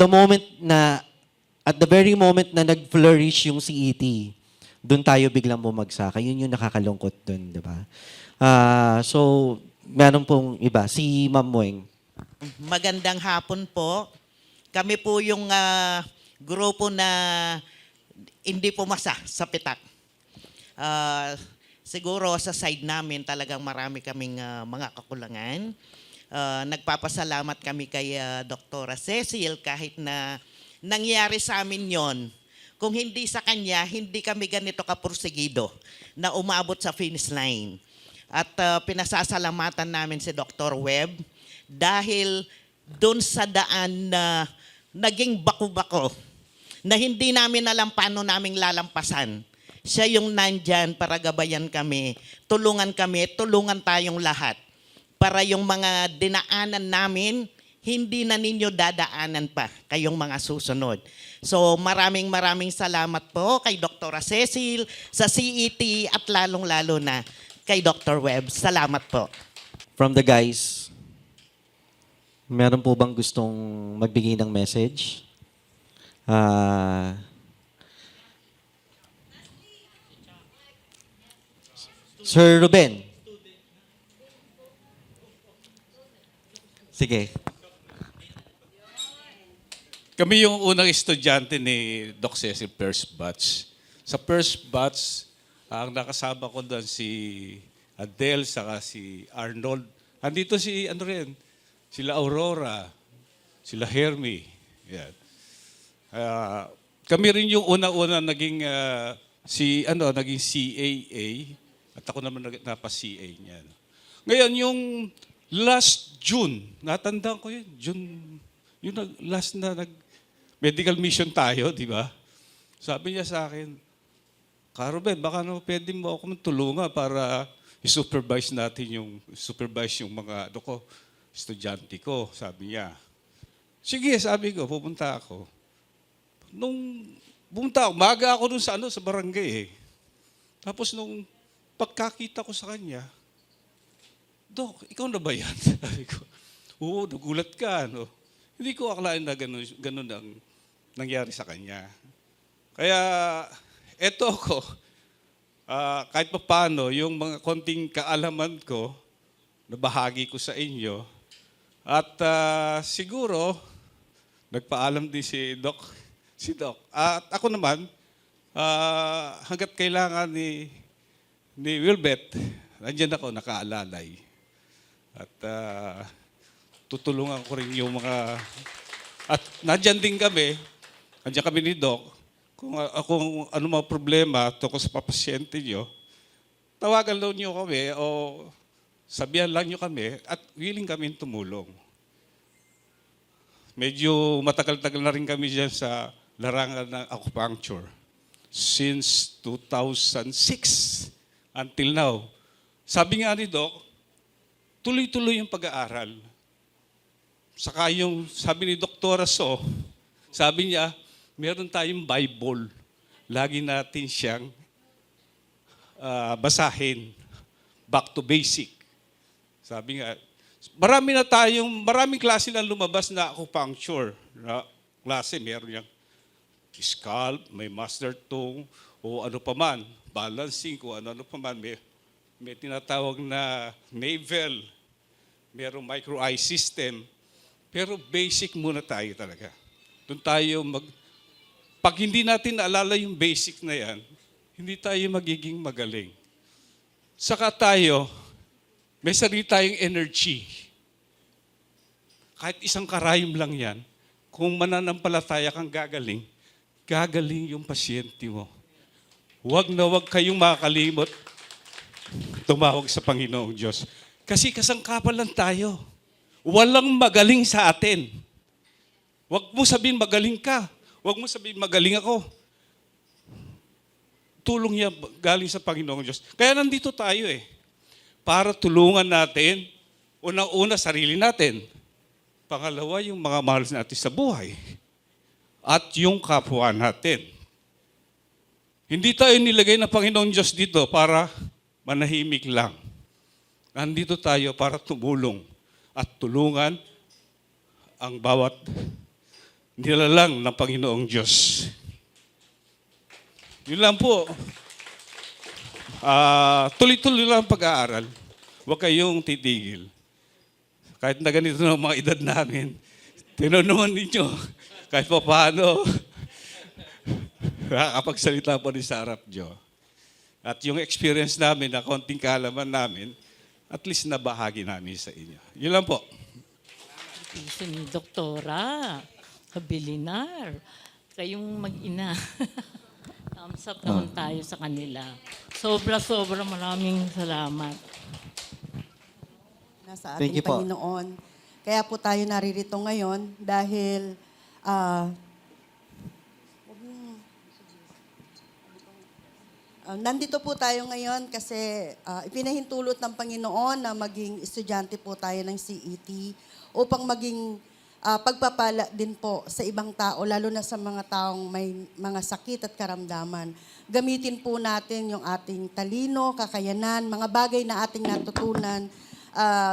Speaker 5: the very moment na nag-flourish yung CET, doon tayo biglang bumagsak. Yun yung nakakalungkot doon, di ba? So, meron pong iba. Si Ma'am Moeng.
Speaker 12: Magandang hapon po. Kami po yung grupo na hindi pumasa sa pitak. Siguro sa side namin talagang marami kaming mga kakulangan. Nagpapasalamat kami kay Dr. Cecil kahit na nangyari sa amin yon. Kung hindi sa kanya, hindi kami ganito kapursigido na umabot sa finish line. At pinasasalamatan namin si Dr. Webb dahil doon sa daan na naging bako-bako na hindi namin alam paano naming lalampasan. Siya yung nandyan para gabayan kami, tulungan tayong lahat. Para yung mga dinaanan namin, hindi na ninyo dadaanan pa kayong mga susunod. So maraming salamat po kay Dr. Cecil, sa CET at lalong-lalo na kay Dr. Webb. Salamat po.
Speaker 5: From the guys, meron po bang gustong magbigay ng message? Sir Ruben. Sige.
Speaker 13: Kami yung unang estudyante ni Doc Cecil first batch. Sa first batch, ang nakasama ko doon si Adele, saka si Arnold. Andito sila Aurora, sila Hermie. Yan. Kami rin yung una-una naging naging CAA at ako naman napa-CA niyan. Ngayon yung last June, natandaan ko yun, yung last na medical mission tayo, di ba? Sabi niya sa akin, Ruben, baka pwede mo ako tulungan para i-supervise yung mga estudyante ko, sabi niya. Sige, sabi ko, pupunta ako. Nung pumunta ako, maga ako dun sa barangay eh. Tapos nung pagkakita ko sa kanya, Dok, ikaw na ba yan? Sabi ko, oo, nagulat ka, no? Hindi ko akalain na ganun ang nangyari sa kanya. Kaya, eto ako, kahit pa paano, yung mga konting kaalaman ko, nabahagi ko sa inyo. At siguro, nagpaalam din si Doc. At ako naman, hanggat kailangan ni Wilbeth, nandiyan ako, nakaalalay. At tutulungan ko rin yung mga... At nandiyan din kami, nandiyan kami ni Doc, kung ano mga problema tungkol sa papasyente nyo, tawagan lang nyo kami o sabihan lang nyo kami at willing kami tumulong. Medyo matagal-tagal na rin kami dyan sa larangan ng acupuncture. Since 2006 until now. Sabi nga ni Doc, tuloy-tuloy yung pag-aaral. Saka yung sabi ni Dr. So, sabi niya, meron tayong Bible. Lagi natin siyang basahin. back to basic. Sabi nga, maraming klase na lumabas na acupuncture na klase. Meron yung scalp, may master tongue, o ano pa man, balancing, o ano pa man. May tinatawag na navel, merong micro-eye system. Pero basic muna tayo talaga. Doon tayo pag hindi natin naalala yung basic na yan, hindi tayo magiging magaling. Saka tayo, may sarili tayong energy. Kahit isang karayom lang yan, kung mananampalataya kang gagaling yung pasyente mo. Huwag na huwag kayong makakalimot tumawag sa Panginoong Diyos. Kasi kasangkapan lang tayo. Walang magaling sa atin. Huwag mo sabihin magaling ka. Huwag mo sabihin magaling ako. Tulong niya galing sa Panginoong Diyos. Kaya nandito tayo para tulungan natin, unang-una sarili natin. Pangalawa, yung mga mahal natin sa buhay. At yung kapwa natin. Hindi tayo nilagay ng Panginoong Diyos dito para manahimik lang. Nandito tayo para tumulong at tulungan ang bawat nilalang ng Panginoong Diyos. Yun lang po. Tuloy-tuloy lang ang pag-aaral. Huwag kayong titigil. Kahit na ganito ng mga edad namin, tinanungan ninyo kahit pa paano nakakapagsalita po ni Sarap Jo. At yung experience namin na konting kaalaman namin, at least nabahagi namin sa inyo. Yun lang po.
Speaker 14: Piso ni Doktora, Kabilinar, kayong mag-ina. Thumbs up naman tayo sa kanila. Sobra-sobra maraming salamat.
Speaker 15: Nasa
Speaker 1: Thank
Speaker 15: ating
Speaker 1: you po.
Speaker 15: Panginoon. Kaya po tayo naririto ngayon dahil nandito po tayo ngayon kasi ipinahintulot ng Panginoon na maging estudyante po tayo ng CET upang maging pagpapala din po sa ibang tao, lalo na sa mga taong may mga sakit at karamdaman. Gamitin po natin yung ating talino, kakayanan, mga bagay na ating natutunan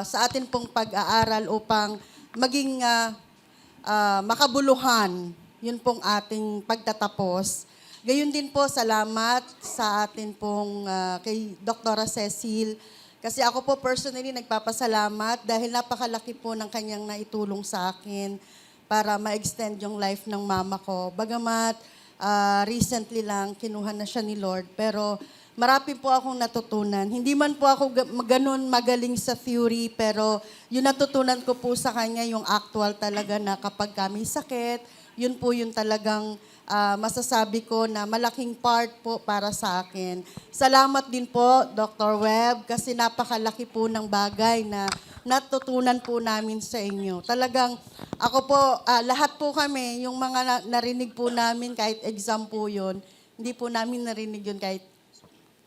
Speaker 15: sa atin pong pag-aaral upang maging makabuluhan. Yun pong ating pagtatapos. Gayun din po, salamat sa atin pong kay Dr. Cecil. Kasi ako po personally nagpapasalamat dahil napakalaki po ng kanyang naitulong sa akin para ma-extend yung life ng mama ko. Bagamat recently lang kinuha na siya ni Lord, pero marami po akong natutunan. Hindi man po ako ganun magaling sa theory, pero yung natutunan ko po sa kanya, yung actual talaga na kapag kami sakit, yun po yung talagang masasabi ko na malaking part po para sa akin. Salamat din po, Dr. Webb, kasi napakalaki po ng bagay na natutunan po namin sa inyo. Talagang ako po, lahat po kami, yung mga narinig po namin, kahit exam po yun, hindi po namin narinig yun kahit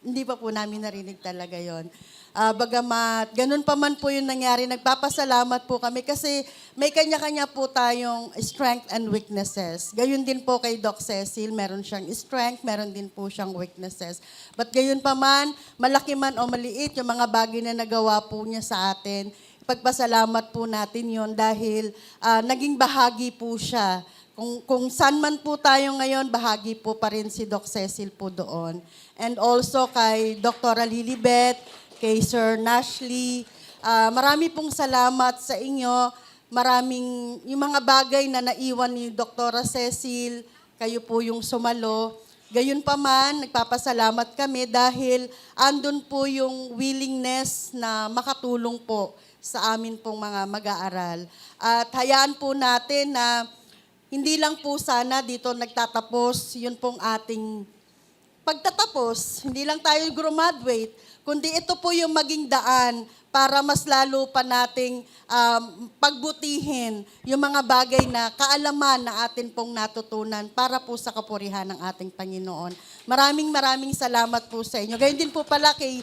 Speaker 15: hindi pa po namin narinig talaga yon. Bagamat, ganun pa man po yung nangyari, nagpapasalamat po kami kasi may kanya-kanya po tayong strength and weaknesses. Gayun din po kay Doc Cecil, meron siyang strength, meron din po siyang weaknesses. But gayun pa man, malaki man o maliit, yung mga bagay na nagawa po niya sa atin, ipagpasalamat po natin yon dahil naging bahagi po siya. Kung saan man po tayo ngayon, bahagi po pa rin si Doc Cecil po doon. And also kay Dr. Lilibet, kay Sir Nashley. Marami pong salamat sa inyo. Maraming, yung mga bagay na naiwan ni Dr. Cecil, kayo po yung sumalo. Gayun pa man, nagpapasalamat kami dahil andun po yung willingness na makatulong po sa amin pong mga mag-aaral. At hayaan po natin na hindi lang po sana dito nagtatapos, yun pong ating pagtatapos. Hindi lang tayo graduate, kundi ito po yung maging daan para mas lalo pa nating pagbutihin yung mga bagay na kaalaman na atin pong natutunan para po sa kapurihan ng ating Panginoon. Maraming salamat po sa inyo. Gayun din po pala kay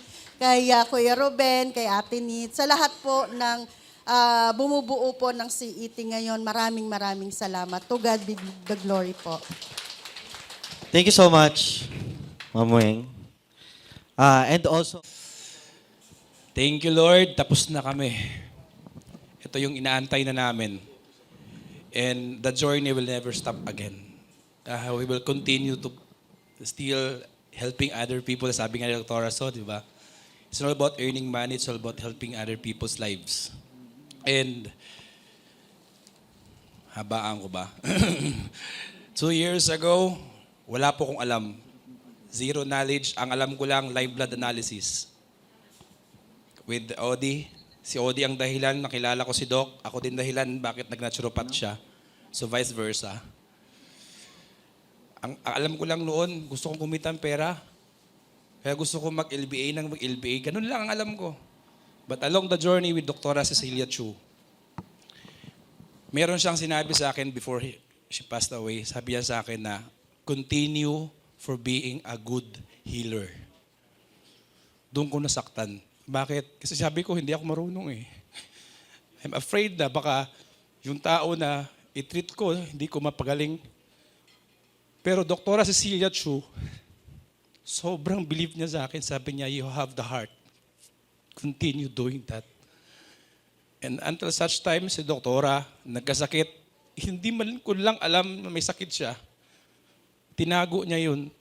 Speaker 15: Kuya Ruben, kay Ate Nit, sa lahat po ng bumubuo po ng CET ngayon. Maraming salamat. To God be the glory po.
Speaker 5: Thank you so much, Ma'am Weng. And also,
Speaker 13: Thank you, Lord. Tapos na kami. Ito yung inaantay na namin. And the journey will never stop again. We will continue to still helping other people. Sabi nga ni Dr. So, di ba? It's not about earning money. It's all about helping other people's lives. And, habaan ko ba? 2 years ago, wala po kong alam. Zero knowledge. Ang alam ko lang, live blood analysis. With Odi. Si Odi ang dahilan, nakilala ko si Doc. Ako din dahilan, bakit nag-naturopath siya. So vice versa. Ang alam ko lang noon, gusto kong kumita ng pera. Kaya gusto ko mag-LBA ng mag-LBA. Ganun lang ang alam ko. But along the journey with Dr. Cecilia Chu, meron siyang sinabi sa akin before she passed away. Sabi niya sa akin na, continue for being a good healer. Doon ko nasaktan. Bakit? Kasi sabi ko, hindi ako marunong eh. I'm afraid na baka yung tao na i-treat ko, hindi ko mapagaling. Pero Dr. Cecilia Chu, sobrang believe niya sa akin. Sabi niya, you have the heart. Continue doing that. And until such time, si Doktora, nagkasakit, hindi man ko lang alam na may sakit siya. Tinago niya yun.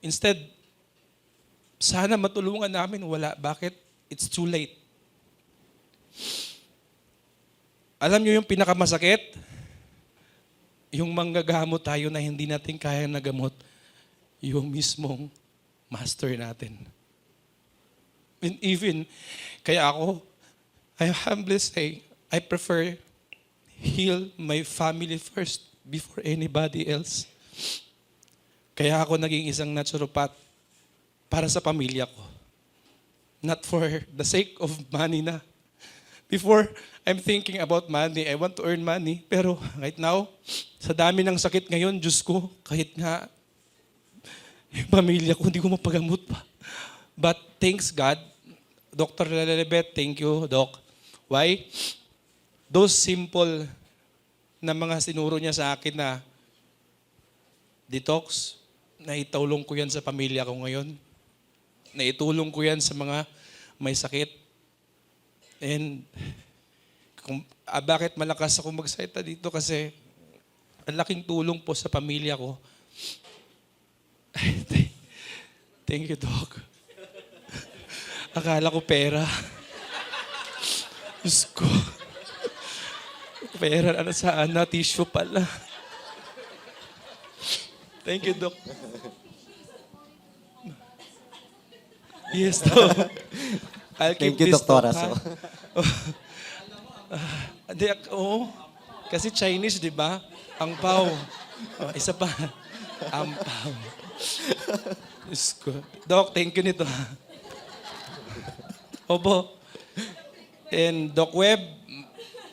Speaker 13: Instead, sana matulungan namin, wala. Bakit? It's too late. Alam niyo yung pinakamasakit? Yung manggagamot tayo na hindi natin kaya nagamot, yung mismong master natin. And even, kaya ako, I humbly say, I prefer heal my family first before anybody else. Kaya ako naging isang naturopath para sa pamilya ko. Not for the sake of money na. Before, I'm thinking about money. I want to earn money. Pero right now, sa dami ng sakit ngayon, Diyos ko, kahit nga yung pamilya ko, hindi ko mapagamot pa. But thanks God, Dr. Lelebet, thank you, Doc. Why? Those simple na mga sinuro niya sa akin na detox, naitulong ko yan sa pamilya ko ngayon. Naitulong ko yan sa mga may sakit. And bakit malakas ako magsalita dito? Kasi ang laking tulong po sa pamilya ko. Thank you, Doc. Akala ko pera. Diyos ko. Pera na saan na? Tissue pala. Thank you, Doc. Yes, Doc. I'll keep
Speaker 1: Thank you,
Speaker 13: this,
Speaker 1: Dr.
Speaker 13: Doc,
Speaker 1: Raso.
Speaker 13: Oo. Kasi Chinese, di ba? Ang pao. Isa pa. Ang pao. Diyos ko. Doc, thank you nito. Opo. And Doc Web,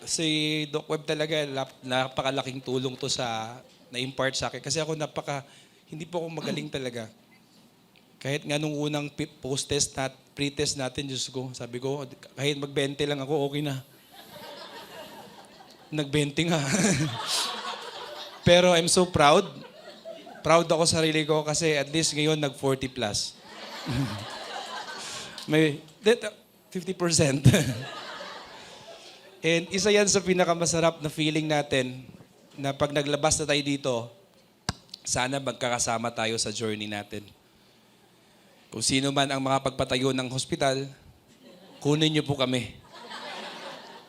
Speaker 13: si Doc Web talaga, napakalaking tulong to sa na-impart sa akin. Kasi ako hindi po ako magaling talaga. Kahit nga nung unang post-test, pre-test natin, Diyos ko, sabi ko, kahit mag-20 lang ako, okay na. Nag-20 nga. Pero I'm so proud. Proud ako sa sarili ko kasi at least ngayon nag-40 plus. May 50%. And isa yan sa pinakamasarap na feeling natin na pag naglabas na tayo dito, sana magkakasama tayo sa journey natin. Kung sino man ang mga pagpatayo ng hospital, kunin niyo po kami.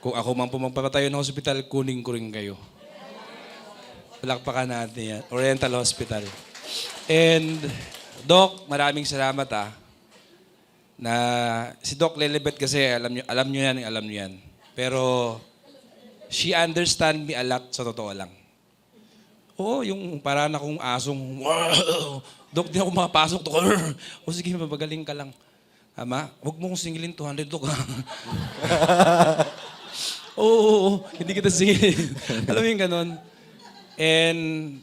Speaker 13: Kung ako man po magpapatayo ng hospital, kunin ko rin kayo. Palakpakan natin yan. Oriental Hospital. And, Doc, maraming salamat na si Doc Lelebet kasi alam niyo yan. Pero, she understand me a lot sa totoo lang. Oo, yung parang akong asong, wow, Doc, di ako makapasok. Doc. O sige, mabagaling ka lang. Ama, huwag mo kong singilin 200, Doc. Oo, hindi kita singilin. Alam mo yung ganun. And,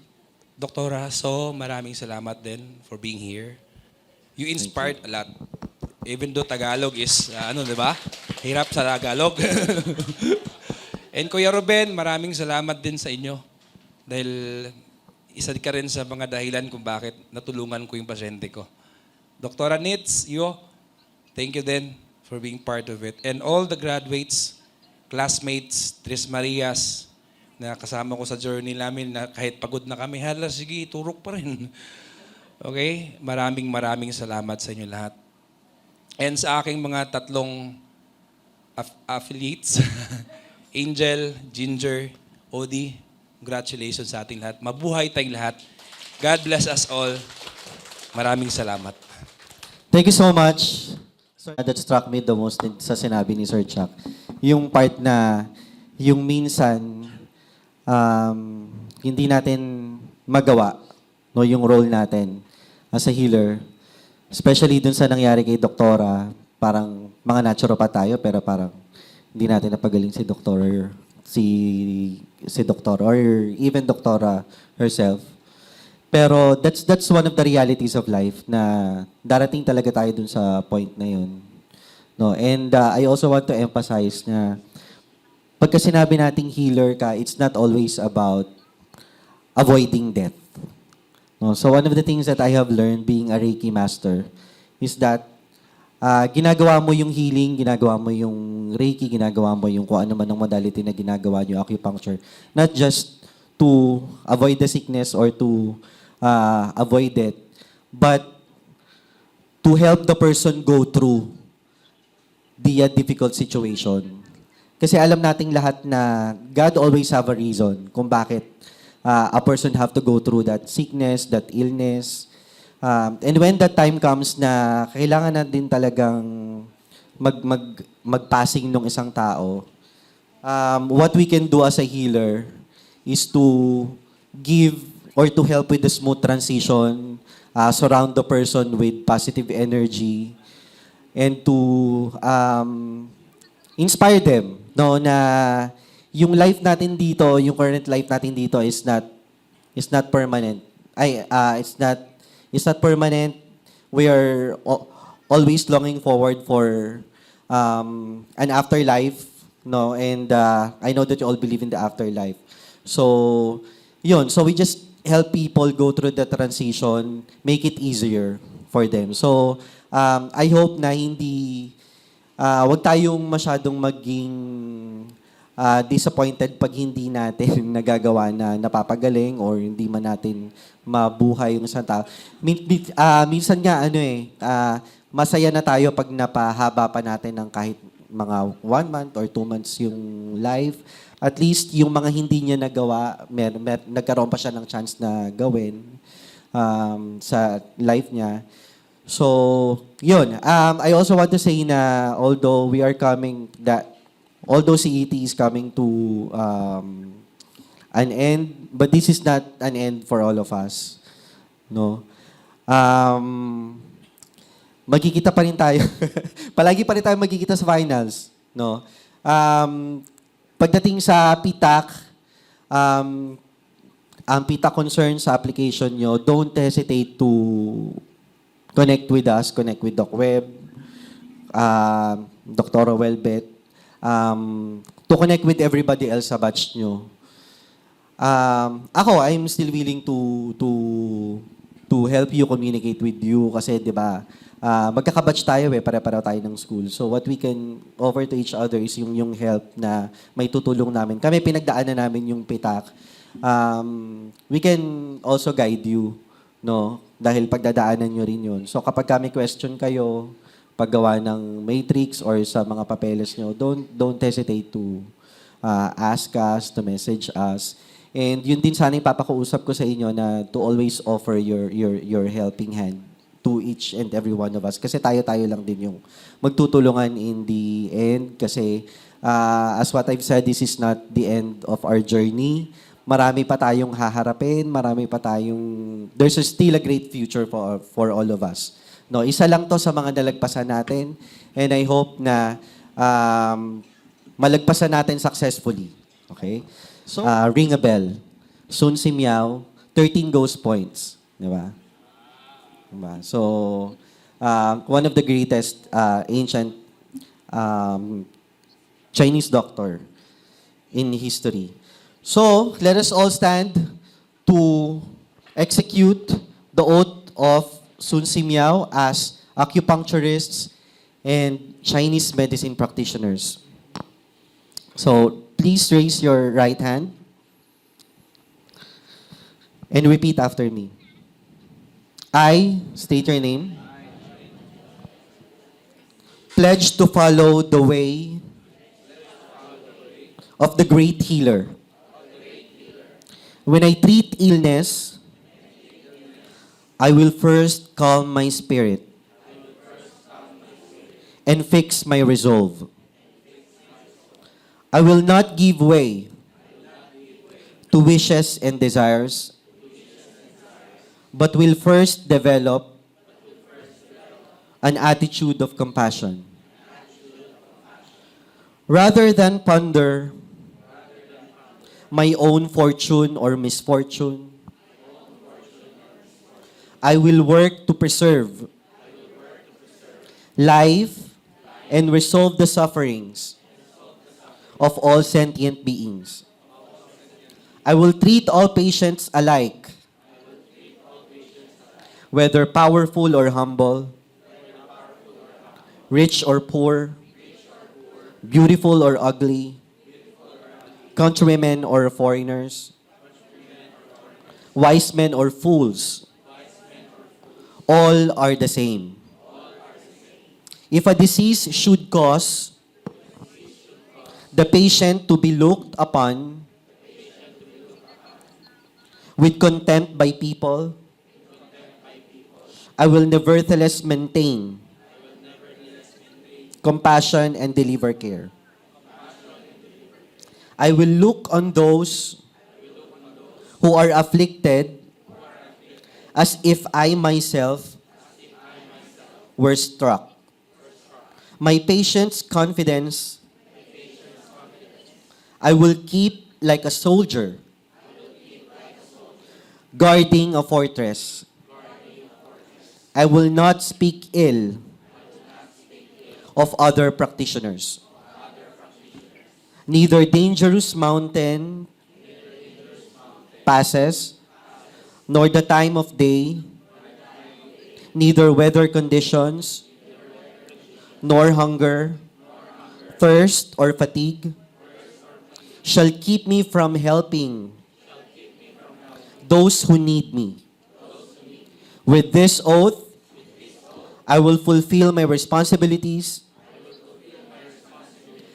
Speaker 13: Doktora, so maraming salamat din for being here. You inspired a lot. Even though Tagalog is, di ba? Hirap sa Tagalog. And Kuya Ruben, maraming salamat din sa inyo. Dahil isa ka rin sa mga dahilan kung bakit natulungan ko yung pasyente ko. Doktora Nitz, thank you din
Speaker 16: for being part of it. And all the graduates, classmates, Tres Marias, na kasama ko sa journey namin na kahit pagod na kami, hala, sige, turok pa rin. Okay? Maraming salamat sa inyo lahat. And sa aking mga tatlong affiliates, Angel, Ginger, Odi, congratulations sa ating lahat. Mabuhay tayong lahat. God bless us all. Maraming salamat.
Speaker 5: Thank you so much. That struck me the most sa sinabi ni Sir Chuck. Yung part na, yung minsan, hindi natin magawa, no, yung role natin as a healer. Especially dun sa nangyari kay Doktora, parang mga naturopath tayo, pero parang hindi natin napagaling si Doktora, si Doktora, or even Doktora herself. Pero that's one of the realities of life na darating talaga tayo dun sa point na yun. No, and I also want to emphasize na pagka sinabi nating healer ka, it's not always about avoiding death. No, so one of the things that I have learned being a Reiki master is that ginagawa mo yung healing, ginagawa mo yung Reiki, ginagawa mo yung kung ano man ang modality na ginagawa nyo, acupuncture, not just to avoid the sickness or to avoid it, but to help the person go through the difficult situation. Kasi alam nating lahat na God always have a reason kung bakit a person have to go through that sickness, that illness. And when that time comes na kailangan na din talagang magpassing ng isang tao, what we can do as a healer is to give or to help with the smooth transition, surround the person with positive energy, and to inspire them, no, na yung life natin dito, yung current life natin dito is not permanent. It's not permanent. We are always longing forward for an afterlife, no, and I know that you all believe in the afterlife. So, yun. So we just help people go through the transition, make it easier for them. So, I hope na hindi, wag tayong masyadong maging disappointed pag hindi natin nagagawa na napapagaling or hindi man natin mabuhay yung isang tao. Minsan nga, masaya na tayo pag napahaba pa natin ng kahit mga 1 month or 2 months yung life. At least yung mga hindi niya nagawa, nagkaroon pa siya ng chance na gawin sa life niya. So, yun. I also want to say na although CET is coming to an end, but this is not an end for all of us. No? Magkikita pa rin tayo. Palagi pa rin tayo magkikita sa finals. No? Pagdating sa PTAC, ang PTAC concern sa application nyo, don't hesitate to connect with us, connect with Doc Web, Dr. Welbet, to connect with everybody else sa batch nyo. Ako, I'm still willing to help you communicate with you kasi, di ba, magkakabatch tayo pare-pareho tayo ng school. So what we can offer to each other is yung help na may tutulong namin. Kami pinagdaanan namin yung PTAC. We can also guide you, no? Dahil pagdadaanan nyo rin yun. So kapag kami question kayo, paggawa ng matrix or sa mga papeles nyo, don't hesitate to ask us, to message us. And yun din sana yung papakuusap ko sa inyo na to always offer your helping hand to each and every one of us. Kasi tayo-tayo lang din yung magtutulungan in the end. Kasi as what I've said, this is not the end of our journey. Marami pa tayong haharapin, there's still a great future for all of us. No, isa lang to sa mga nalagpasan natin, and I hope na malagpasan natin successfully. Okay? So, ring a bell. Sun Si Miao, 13 ghost points. Di ba? Diba? So, one of the greatest ancient Chinese doctor in history. So, let us all stand to execute the oath of Sun Si Miao as acupuncturists and Chinese medicine practitioners. So please raise your right hand and repeat after me. I, state your name, pledge to follow the way of the great healer. When I treat illness, I will first calm my spirit and fix my resolve. I will not give way to wishes and desires, but will first develop an attitude of compassion. Rather than ponder my own fortune or misfortune, I will work to preserve life and resolve the sufferings of all sentient beings. I will treat all patients alike, whether powerful or humble, rich or poor, beautiful or ugly, countrymen or foreigners, wise men or fools. All are the same. If a disease should cause the patient to be looked upon with contempt by people, I will nevertheless maintain compassion and deliver care. I will look on those who are afflicted as if I myself were struck. My patient's confidence I will keep like a soldier guarding a fortress. I will not speak ill of other practitioners. Neither dangerous mountain passes, nor the time of day, neither weather conditions, nor hunger, thirst, or fatigue shall keep me from helping those who need me. With this oath, I will fulfill my responsibilities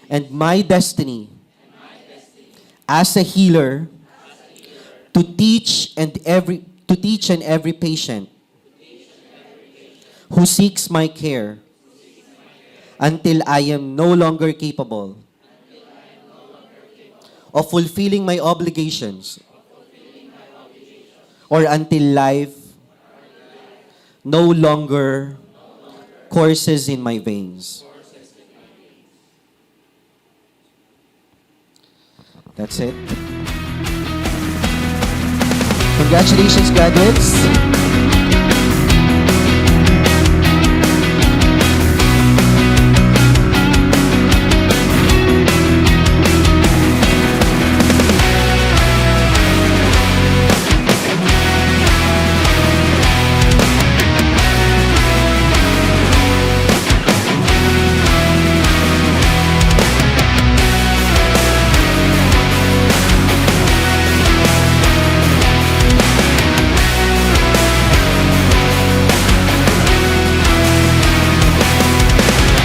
Speaker 5: and my destiny as a healer to teach and every patient who seeks my care until I am no longer capable of fulfilling my obligations or until life no longer courses in my veins. That's it. Congratulations, graduates.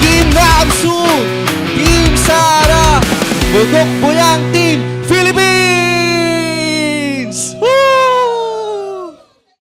Speaker 5: Team Namsu, Team Sara, Bugok Buyang Team Philippines!